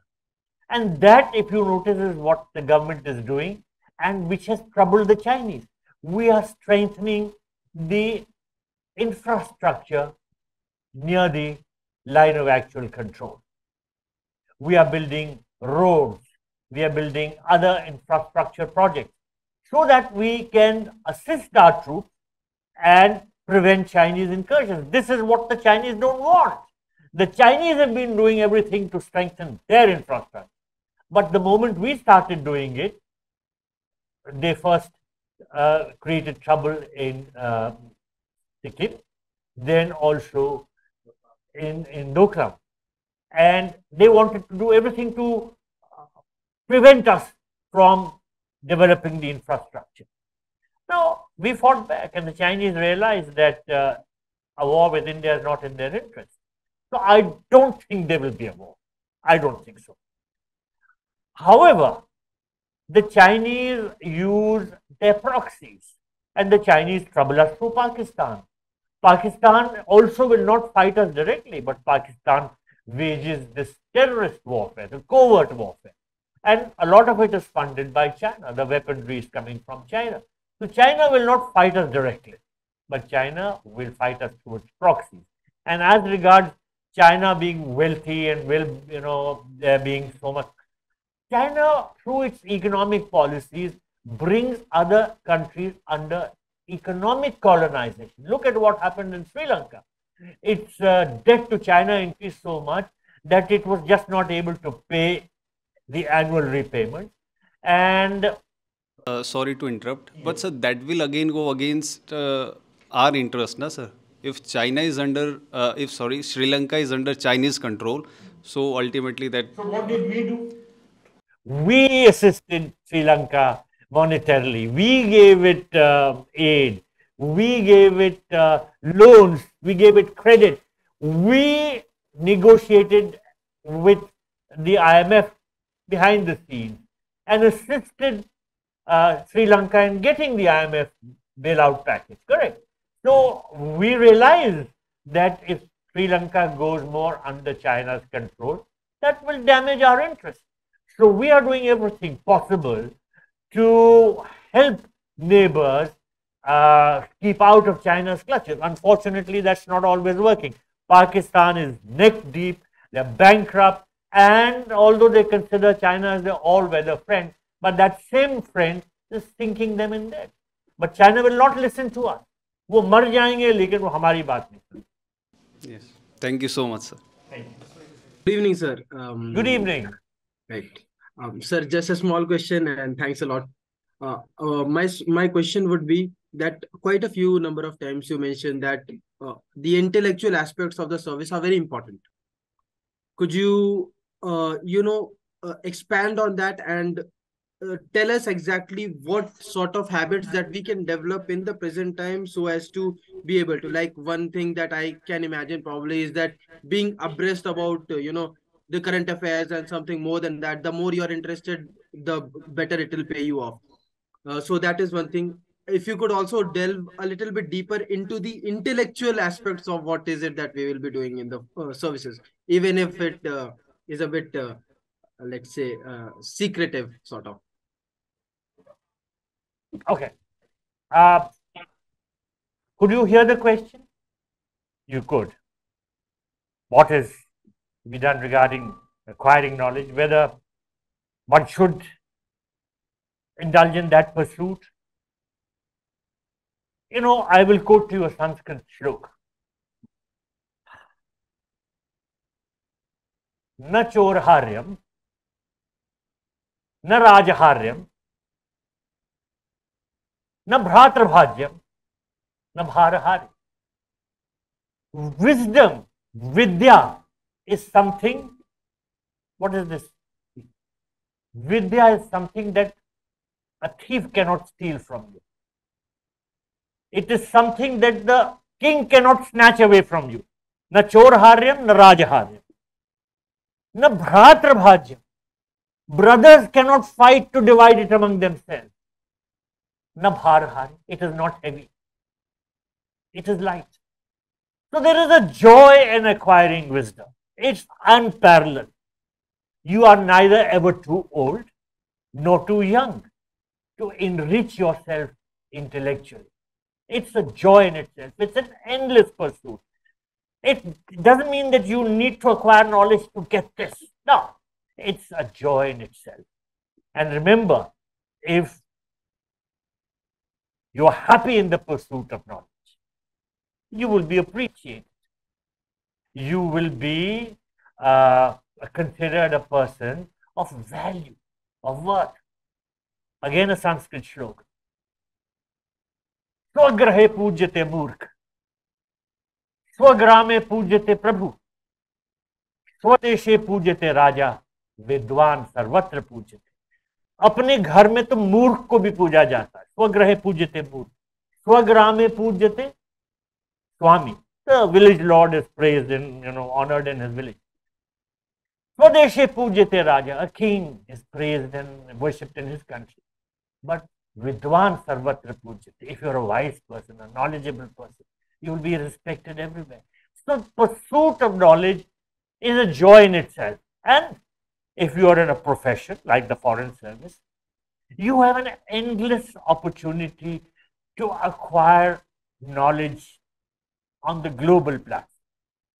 And that, if you notice, is what the government is doing, and which has troubled the Chinese. We are strengthening the infrastructure near the line of actual control. We are building roads, we are building other infrastructure projects so that we can assist our troops and prevent Chinese incursions. This is what the Chinese don't want. The Chinese have been doing everything to strengthen their infrastructure. But the moment we started doing it, they first created trouble in Sikkim, then also in Doklam. And they wanted to do everything to prevent us from developing the infrastructure. So we fought back, and the Chinese realized that a war with India is not in their interest. So I don't think there will be a war. I don't think so. However, the Chinese use their proxies, and the Chinese trouble us through Pakistan. Pakistan also will not fight us directly, but Pakistan wages this terrorist warfare, the covert warfare. And a lot of it is funded by China. The weaponry is coming from China. So China will not fight us directly, but China will fight us through its proxies. And as regards China being wealthy and there being so much, China, through its economic policies, brings other countries under economic colonization. Look at what happened in Sri Lanka. Its debt to China increased so much that it was just not able to pay the annual repayment. And
sorry to interrupt, but sir, that will again go against our interest, na sir? If China is under, Sri Lanka is under Chinese control, so ultimately that.
So what did we do? We assisted Sri Lanka monetarily. We gave it aid. We gave it loans. We gave it credit. We negotiated with the IMF behind the scenes and assisted Sri Lanka in getting the IMF bailout package. Correct. So we realize that if Sri Lanka goes more under China's control, that will damage our interests. So we are doing everything possible to help neighbors keep out of China's clutches. Unfortunately, that's not always working. Pakistan is neck deep, they're bankrupt, and although they consider China as their all-weather friend, but that same friend is sinking them in debt. But China will not listen to us. वो मर जाएंगे लेकिन वो हमारी बात नहीं सुनेंगे.
Yes. Thank you so much, sir.
Thank you.
Good evening, sir.
Good evening.
Right. Sir, just a small question, and thanks a lot. My question would be that quite a few number of times you mentioned that the intellectual aspects of the service are very important. Could you, expand on that and tell us exactly what sort of habits that we can develop in the present time so as to be able to, like, one thing that I can imagine probably is that being abreast about, the current affairs, and something more than that, the more you're interested, the better it will pay you off. So that is one thing. If you could also delve a little bit deeper into the intellectual aspects of what is it that we will be doing in the services, even if it is a bit let's say, secretive sort of.
Okay. Could you hear the question? You could. What is to be done regarding acquiring knowledge, whether one should indulge in that pursuit? You know, I will quote to you a Sanskrit shloka. Na chorharyam, na rajaharyam, na bhratrabhadyam, na bharahari. Wisdom, vidya, is something. What is this? Vidya is something that a thief cannot steal from you. It is something that the king cannot snatch away from you. Na chorharyam, na rajaharyam. Na bhratrabhadyam. Brothers cannot fight to divide it among themselves. Na bharahari. It is not heavy. It is light. So there is a joy in acquiring wisdom. It's unparalleled. You are neither ever too old nor too young to enrich yourself intellectually. It's a joy in itself. It's an endless pursuit. It doesn't mean that you need to acquire knowledge to get this. No, it's a joy in itself. And remember, if you are happy in the pursuit of knowledge, you will be appreciated. You will be considered a person of value, of worth. Again, a Sanskrit shloka. Swagrahe pujyate murkh. Swagrame pujyate prabhu. Swadeshe pujyate raja. Vidwan sarvatra pujyate. अपने घर में तो मूर्ख को भी पूजा जाता है. स्वग्रहे पूज्यते मूर्ख. स्वग्रामे पूज्यते Swami. The village lord is praised and honored in his village. Swadeshe pujyate raja. A king is praised and worshipped in his country. But vidwan sarvatra pujyate. If you are a wise person, a knowledgeable person, you will be respected everywhere. So pursuit of knowledge is a joy in itself. And if you are in a profession like the foreign service, you have an endless opportunity to acquire knowledge on the global platform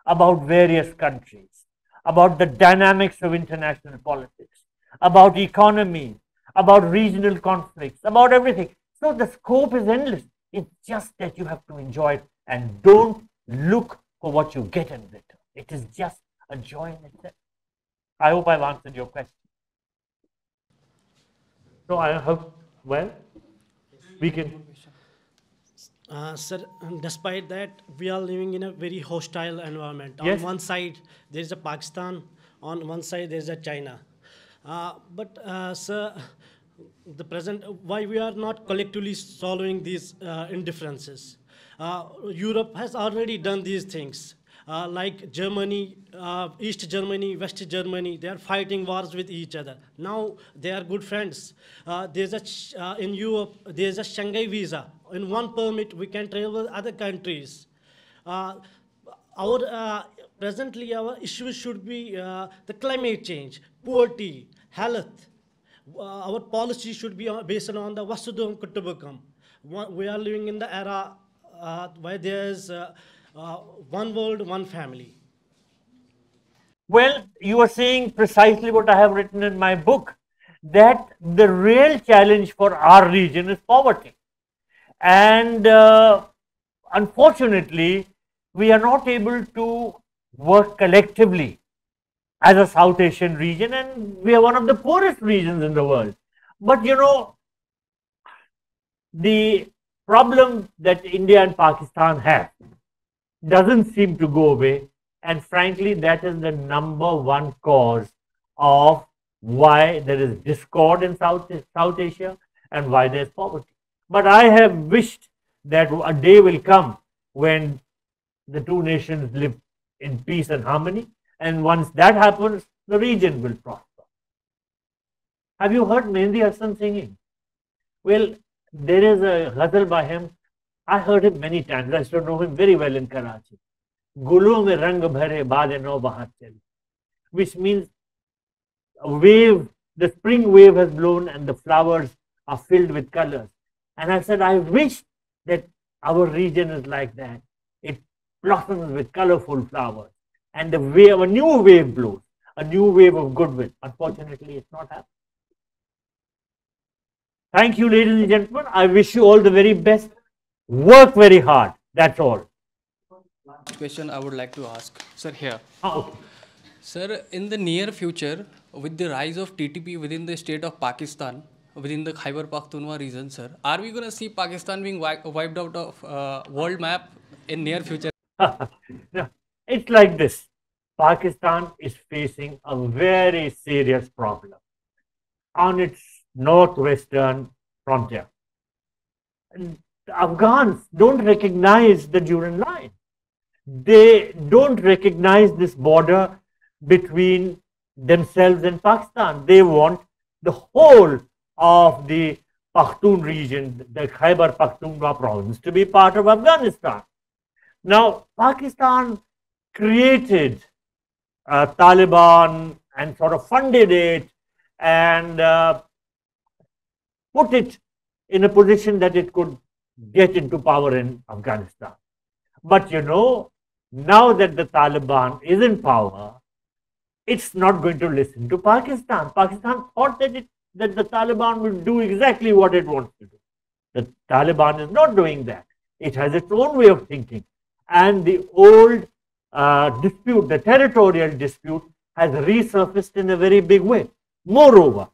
about various countries, about the dynamics of international politics, about economy, about regional conflicts, about everything. So the scope is endless. It's just that you have to enjoy it and don't look for what you get in return. It is just a joy in itself. I hope I've answered your question. So I hope, well, we can.
Sir, despite that, we are living in a very hostile environment.
Yes.
On one side, there is a Pakistan. On one side, there is a China. Sir, the present, why we are not collectively solving these indifferences? Europe has already done these things. Like Germany, East Germany, West Germany, they are fighting wars with each other. Now they are good friends. In Europe, there is a Shanghai visa. In one permit, we can travel other countries. Presently, our issues should be the climate change, poverty, health. Our policy should be based on the Vasudhaivam Kutumbakam. We are living in the era where there is one world, one family.
Well, you are saying precisely what I have written in my book, that the real challenge for our region is poverty. And unfortunately, we are not able to work collectively as a South Asian region, and we are one of the poorest regions in the world. But the problem that India and Pakistan have doesn't seem to go away, and frankly, that is the #1 cause of why there is discord in South Asia and why there is poverty. But I have wished that a day will come when the two nations live in peace and harmony, and once that happens, the region will prosper. Have you heard Mehndi Hasan singing? Well, there is a ghazal by him. I heard him many times. I used to know him very well in Karachi. Gulon mein rang bhare baade no bahat chale, which means wave, the spring wave has blown and the flowers are filled with colors. And I said, I wish that our region is like that. It blossoms with colorful flowers. And the wave, a new wave blows, a new wave of goodwill. Unfortunately, it's not happening. Thank you, ladies and gentlemen. I wish you all the very best. Work very hard. That's all.
Question I would like to ask, sir, here.
Okay.
Sir, in the near future, with the rise of TTP within the state of Pakistan, within the Khyber Pakhtunkhwa region, sir, are we going to see Pakistan being wiped out of world map in near future?
No, it's like this. Pakistan is facing a very serious problem on its northwestern frontier. And the Afghans don't recognize the Duran line. They don't recognize this border between themselves and Pakistan. They want the whole of the Pakhtun region, the Khyber Pakhtunkhwa province, to be part of Afghanistan. Now, Pakistan created Taliban and sort of funded it and put it in a position that it could get into power in Afghanistan. But you know, now that the Taliban is in power, it's not going to listen to Pakistan. Pakistan thought that the Taliban will do exactly what it wants to do. The Taliban is not doing that. It has its own way of thinking. And the old dispute, the territorial dispute, has resurfaced in a very big way. Moreover,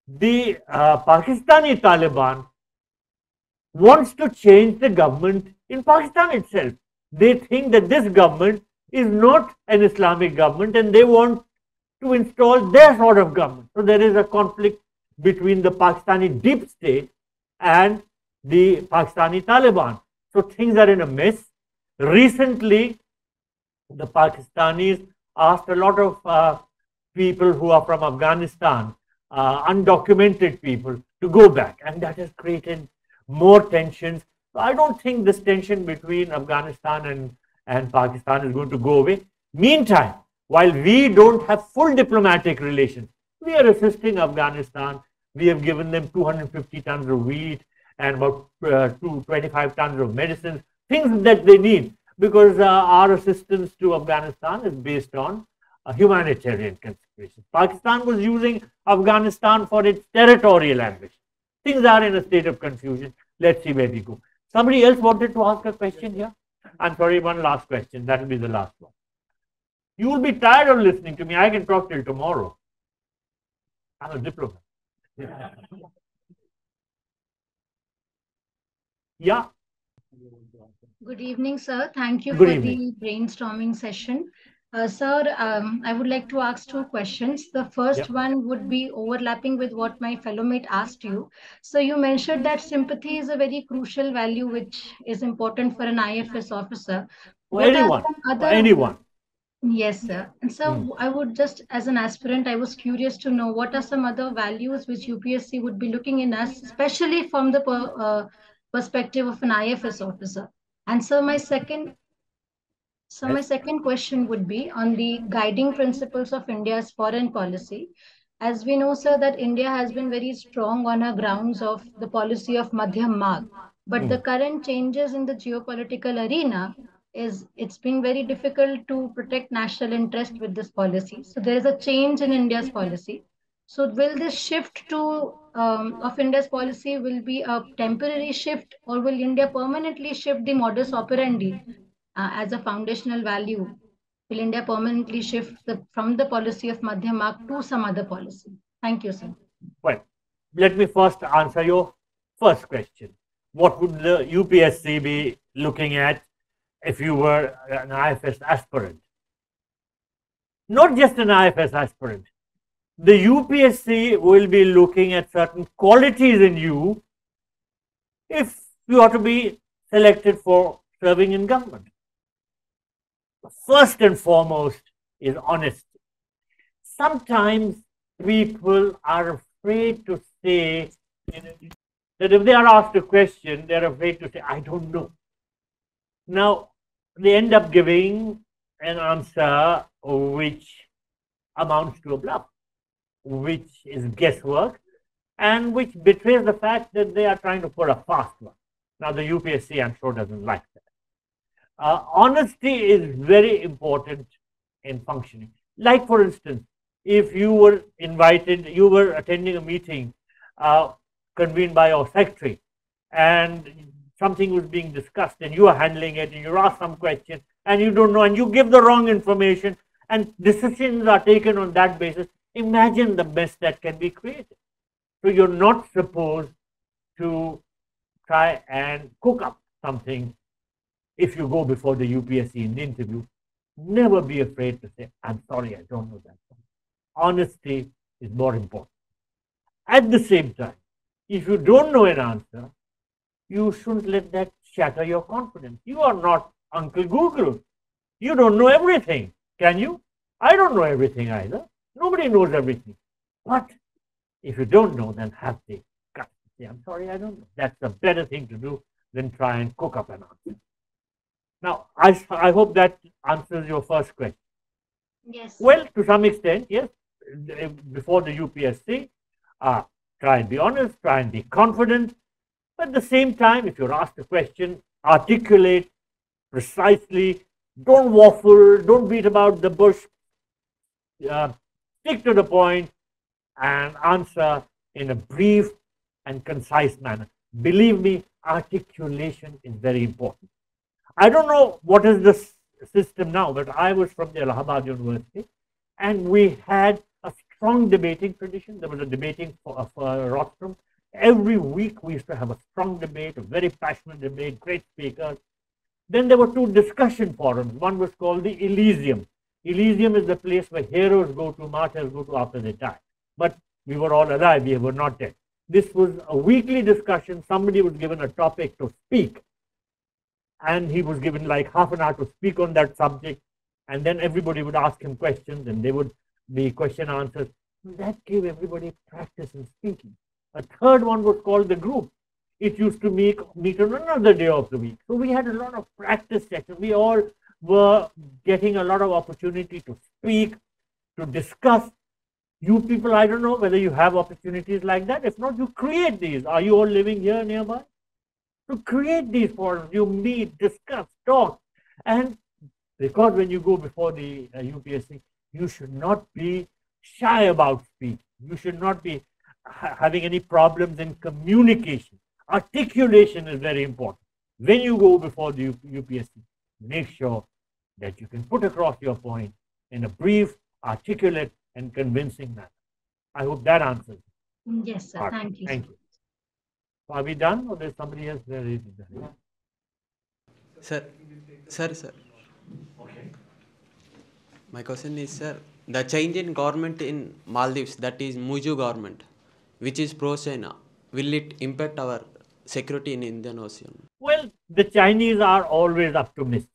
the Pakistani Taliban wants to change the government in Pakistan itself. They think that this government is not an Islamic government and they want to install their sort of government. So there is a conflict between the Pakistani deep state and the Pakistani Taliban. So things are in a mess. Recently, the Pakistanis asked a lot of people who are from Afghanistan, undocumented people, to go back, and that has created more tensions. So I don't think this tension between Afghanistan and Pakistan is going to go away. Meantime, while we don't have full diplomatic relations, we are assisting Afghanistan. We have given them 250 tons of wheat and about 25 tons of medicines, things that they need, because our assistance to Afghanistan is based on humanitarian considerations. Pakistan was using Afghanistan for its territorial ambition. Things are in a state of confusion. Let's see where we go. Somebody else wanted to ask a question here? I'm sorry, one last question. That will be the last one. You will be tired of listening to me. I can talk till tomorrow. I'm a diplomat. Yeah.
Good evening, sir. Thank you
Good
for
evening.
the brainstorming session. Sir, I would like to ask two questions. The first one would be overlapping with what my fellow mate asked you. So you mentioned that sympathy is a very crucial value which is important for an IFS officer.
For
What are
anyone.
some
For
other...
anyone.
Yes, sir. And so I would just, as an aspirant, I was curious to know what are some other values which UPSC would be looking in us, especially from the perspective of an IFS officer. And so my second question would be on the guiding principles of India's foreign policy. As we know, sir, that India has been very strong on our grounds of the policy of Madhyam Marg. But the current changes in the geopolitical arena it's been very difficult to protect national interest with this policy. So there is a change in India's policy. So will this shift to of India's policy will be a temporary shift, or will India permanently shift the modus operandi as a foundational value? Will India permanently shift from the policy of Madhyam Marg to some other policy? Thank you, sir.
Well, let me first answer your first question. What would the UPSC be looking at if you were an IFS aspirant? Not just an IFS aspirant. The UPSC will be looking at certain qualities in you if you are to be selected for serving in government. First and foremost is honesty. Sometimes people are afraid to say that if they are asked a question, they are afraid to say, I don't know. Now, they end up giving an answer which amounts to a bluff. which is guesswork, and which betrays the fact that they are trying to put a fast one. Now, the UPSC, I'm sure, doesn't like that. Honesty is very important in functioning. Like, for instance, if you were invited, you were attending a meeting convened by your secretary, and something was being discussed, and you are handling it, and you ask some question, and you don't know, and you give the wrong information, and decisions are taken on that basis. Imagine the mess that can be created. So you're not supposed to try and cook up something. If you go before the UPSC in the interview, never be afraid to say, I'm sorry, I don't know that. Honesty is more important. At the same time, if you don't know an answer, you shouldn't let that shatter your confidence. You are not Uncle Google. You don't know everything, can you? I don't know everything either. Nobody knows everything. But if you don't know, then have the guts to say, I'm sorry, I don't know. That's a better thing to do than try and cook up an answer. Now, I hope that answers your first question.
Yes.
Well, to some extent, yes. Before the UPSC, try and be honest, try and be confident. But at the same time, if you're asked a question, articulate precisely, don't waffle, don't beat about the bush, stick to the point and answer in a brief and concise manner. Believe me, articulation is very important. I don't know what is the system now, but I was from the Allahabad University, and we had a strong debating tradition. There was a debating rostrum. Every week we used to have a strong debate, a very passionate debate, great speakers. Then there were two discussion forums. One was called the Elysium. Elysium is the place where heroes go to, martyrs go to after they die. But we were all alive, we were not dead. This was a weekly discussion. Somebody was given a topic to speak, and he was given like half an hour to speak on that subject, and then everybody would ask him questions, and they would be question answers. That gave everybody practice in speaking. A third one was called the group. It used to meet on another day of the week. So we had a lot of practice sessions. We all were getting a lot of opportunity to speak, to discuss. You people, I don't know whether you have opportunities like that. If not, you create these. Are you all living here nearby? To create these forums, you meet, discuss, talk. And because when you go before the UPSC, you should not be shy about speaking. You should not be having any problems in communication. Articulation is very important. When you go before the UPSC, make sure that you can put across your point in a brief, articulate, and convincing manner. I hope that answers.
Yes, sir. Thank you.
Thank you. So are we done, or there's somebody else there?
Sir.
Okay.
My question is, sir, the change in government in Maldives, that is Muju government, which is pro-China, will it impact our security in Indian Ocean?
Well, the Chinese are always up to mischief.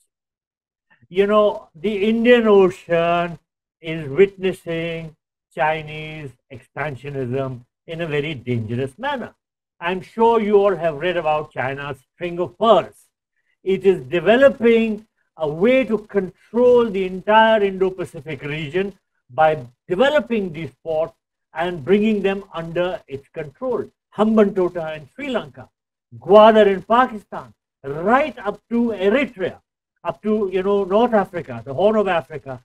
You know, the Indian Ocean is witnessing Chinese expansionism in a very dangerous manner. I'm sure you all have read about China's string of pearls. It is developing a way to control the entire Indo-Pacific region by developing these ports and bringing them under its control. Hambantota in Sri Lanka, Gwadar in Pakistan, right up to Eritrea, up to, North Africa, the Horn of Africa,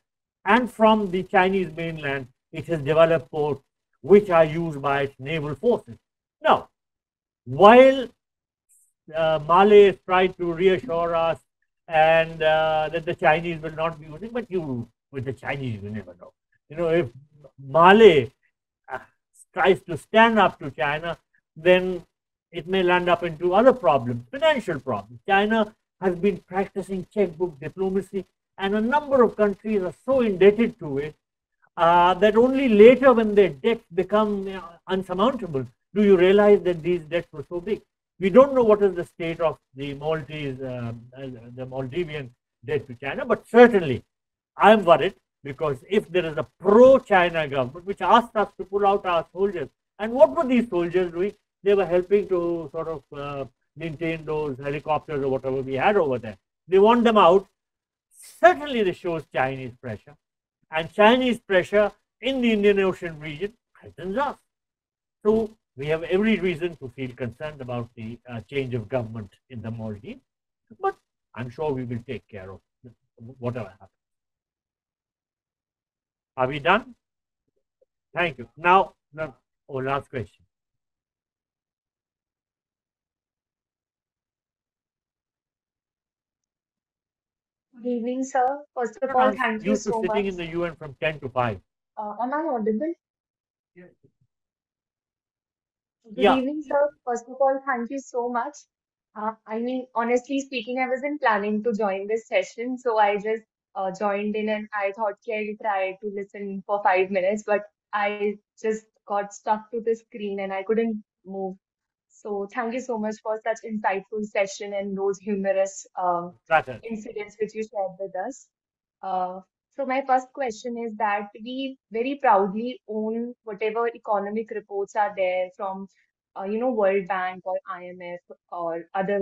and from the Chinese mainland, it has developed ports which are used by its naval forces. Now, while Malay has tried to reassure us and that the Chinese will not be using, but with the Chinese, you never know. If Malay tries to stand up to China, then it may land up into other problems, financial problems. China has been practicing checkbook diplomacy, and a number of countries are so indebted to it that only later, when their debts become unsurmountable, do you realize that these debts were so big. We don't know what is the state of the Maldivian debt to China, but certainly I'm worried, because if there is a pro-China government which asked us to pull out our soldiers, and what were these soldiers doing? They were helping to sort of maintain those helicopters or whatever we had over there. They want them out. Certainly this shows Chinese pressure, and Chinese pressure in the Indian Ocean region threatens us. So we have every reason to feel concerned about the change of government in the Maldives, but I'm sure we will take care of whatever happens. Are we done? Thank you. Now, last question.
Good evening, sir. First of all,
I'm
thank you
used to
so
sitting
much.
in the UN from 10 to 5.
Am I audible? Good
Yeah.
evening, sir. First of all, thank you so much. I mean, honestly speaking, I wasn't planning to join this session, so I just joined in and I thought, okay, I'll try to listen for 5 minutes, but I just got stuck to the screen and I couldn't move. So thank you so much for such insightful session and those humorous incidents which you shared with us. Uh, so my first question is that we very proudly own whatever economic reports are there from, World Bank or IMF or other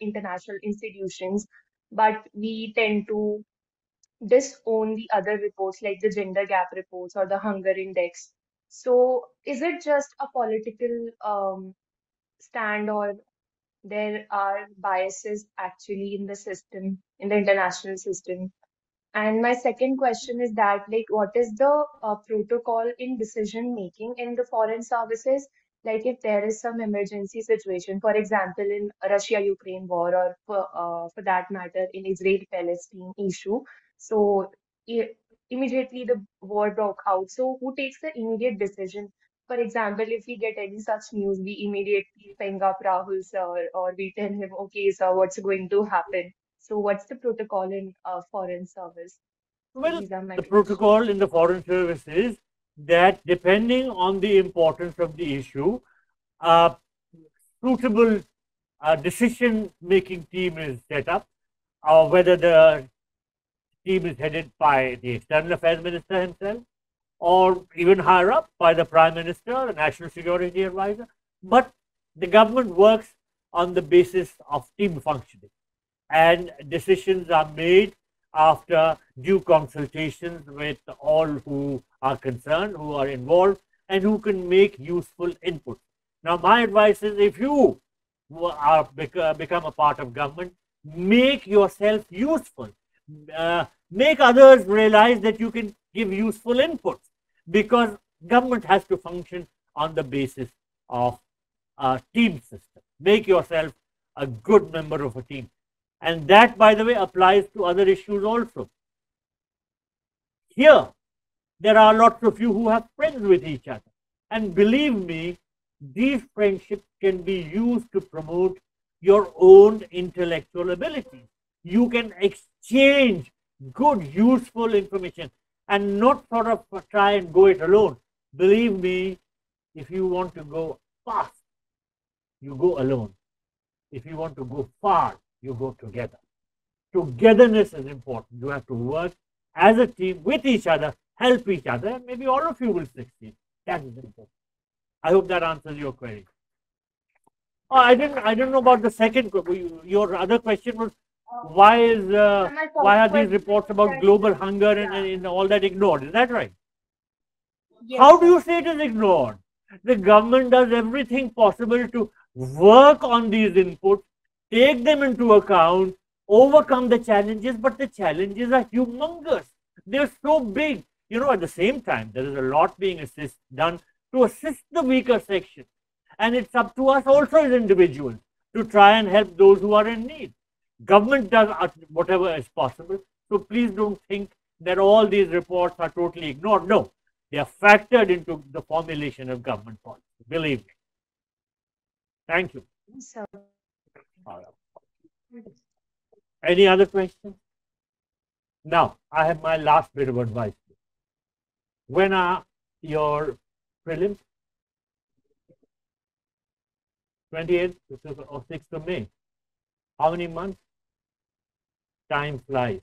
international institutions, but we tend to disown the other reports like the gender gap reports or the hunger index. So is it just a political stand, or there are biases actually in the system, in the international system? And my second question is that, like, what is the protocol in decision making in the foreign services? Like, if there is some emergency situation, for example, in Russia-Ukraine war, or for that matter, in Israel-Palestine issue. So i- immediately the war broke out. So who takes the immediate decision? For example, if we get any such news, we immediately ping up Rahul sir, or we tell him, okay, sir, what's going to happen? So what's the protocol in foreign service? So
Well,
these are my
the
questions.
protocol in the foreign service is that depending on the importance of the issue, a suitable decision-making team is set up, whether the team is headed by the External Affairs Minister himself, or even higher up by the Prime Minister, the National Security Advisor. But the government works on the basis of team functioning, and decisions are made after due consultations with all who are concerned, who are involved, and who can make useful input. Now, my advice is, if you are become a part of government, make yourself useful. Make others realize that you can give useful inputs, because government has to function on the basis of a team system. Make yourself a good member of a team. And that, by the way, applies to other issues also. Here, there are lots of you who have friends with each other. And believe me, these friendships can be used to promote your own intellectual abilities. You can exchange good, useful information and not sort of try and go it alone. Believe me, if you want to go fast, you go alone. If you want to go far, you go together. Togetherness is important. You have to work as a team with each other, help each other, and maybe all of you will succeed. That is important. I hope that answers your query. Oh, I didn't know about the second. Your other question was, why are these reports about global hunger and all that ignored? Is that right?
Yes,
How do
sir.
you say it is ignored? The government does everything possible to work on these inputs, take them into account, overcome the challenges, but the challenges are humongous. They're so big. You know, at the same time, there is a lot being done to assist the weaker section. And it's up to us also as individuals to try and help those who are in need. Government does whatever is possible. So please don't think that all these reports are totally ignored. No, they are factored into the formulation of government policy. Believe me. Thank you.
Yes, sir.
Any other questions? Now, I have my last bit of advice. When are your prelims? 28th or 6th of May. How many months? Time flies.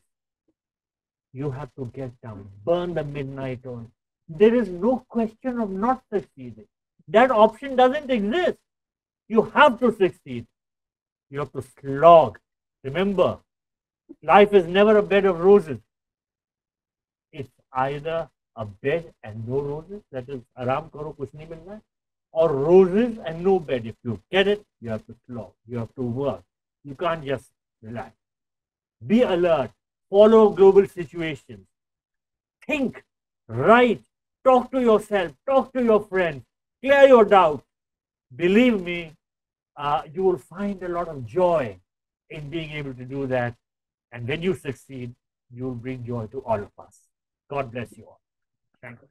You have to get down, burn the midnight oil. There is no question of not succeeding. That option doesn't exist. You have to succeed. You have to slog. Remember, life is never a bed of roses. It's either a bed and no roses, that is, aram karo, kuch nahi milna hai, or roses and no bed. If you get it, you have to slog, you have to work. You can't just relax. Be alert, follow global situations, think, write, talk to yourself, talk to your friends, clear your doubts. Believe me, you will find a lot of joy in being able to do that. And when you succeed, you will bring joy to all of us. God bless you all. Thank you.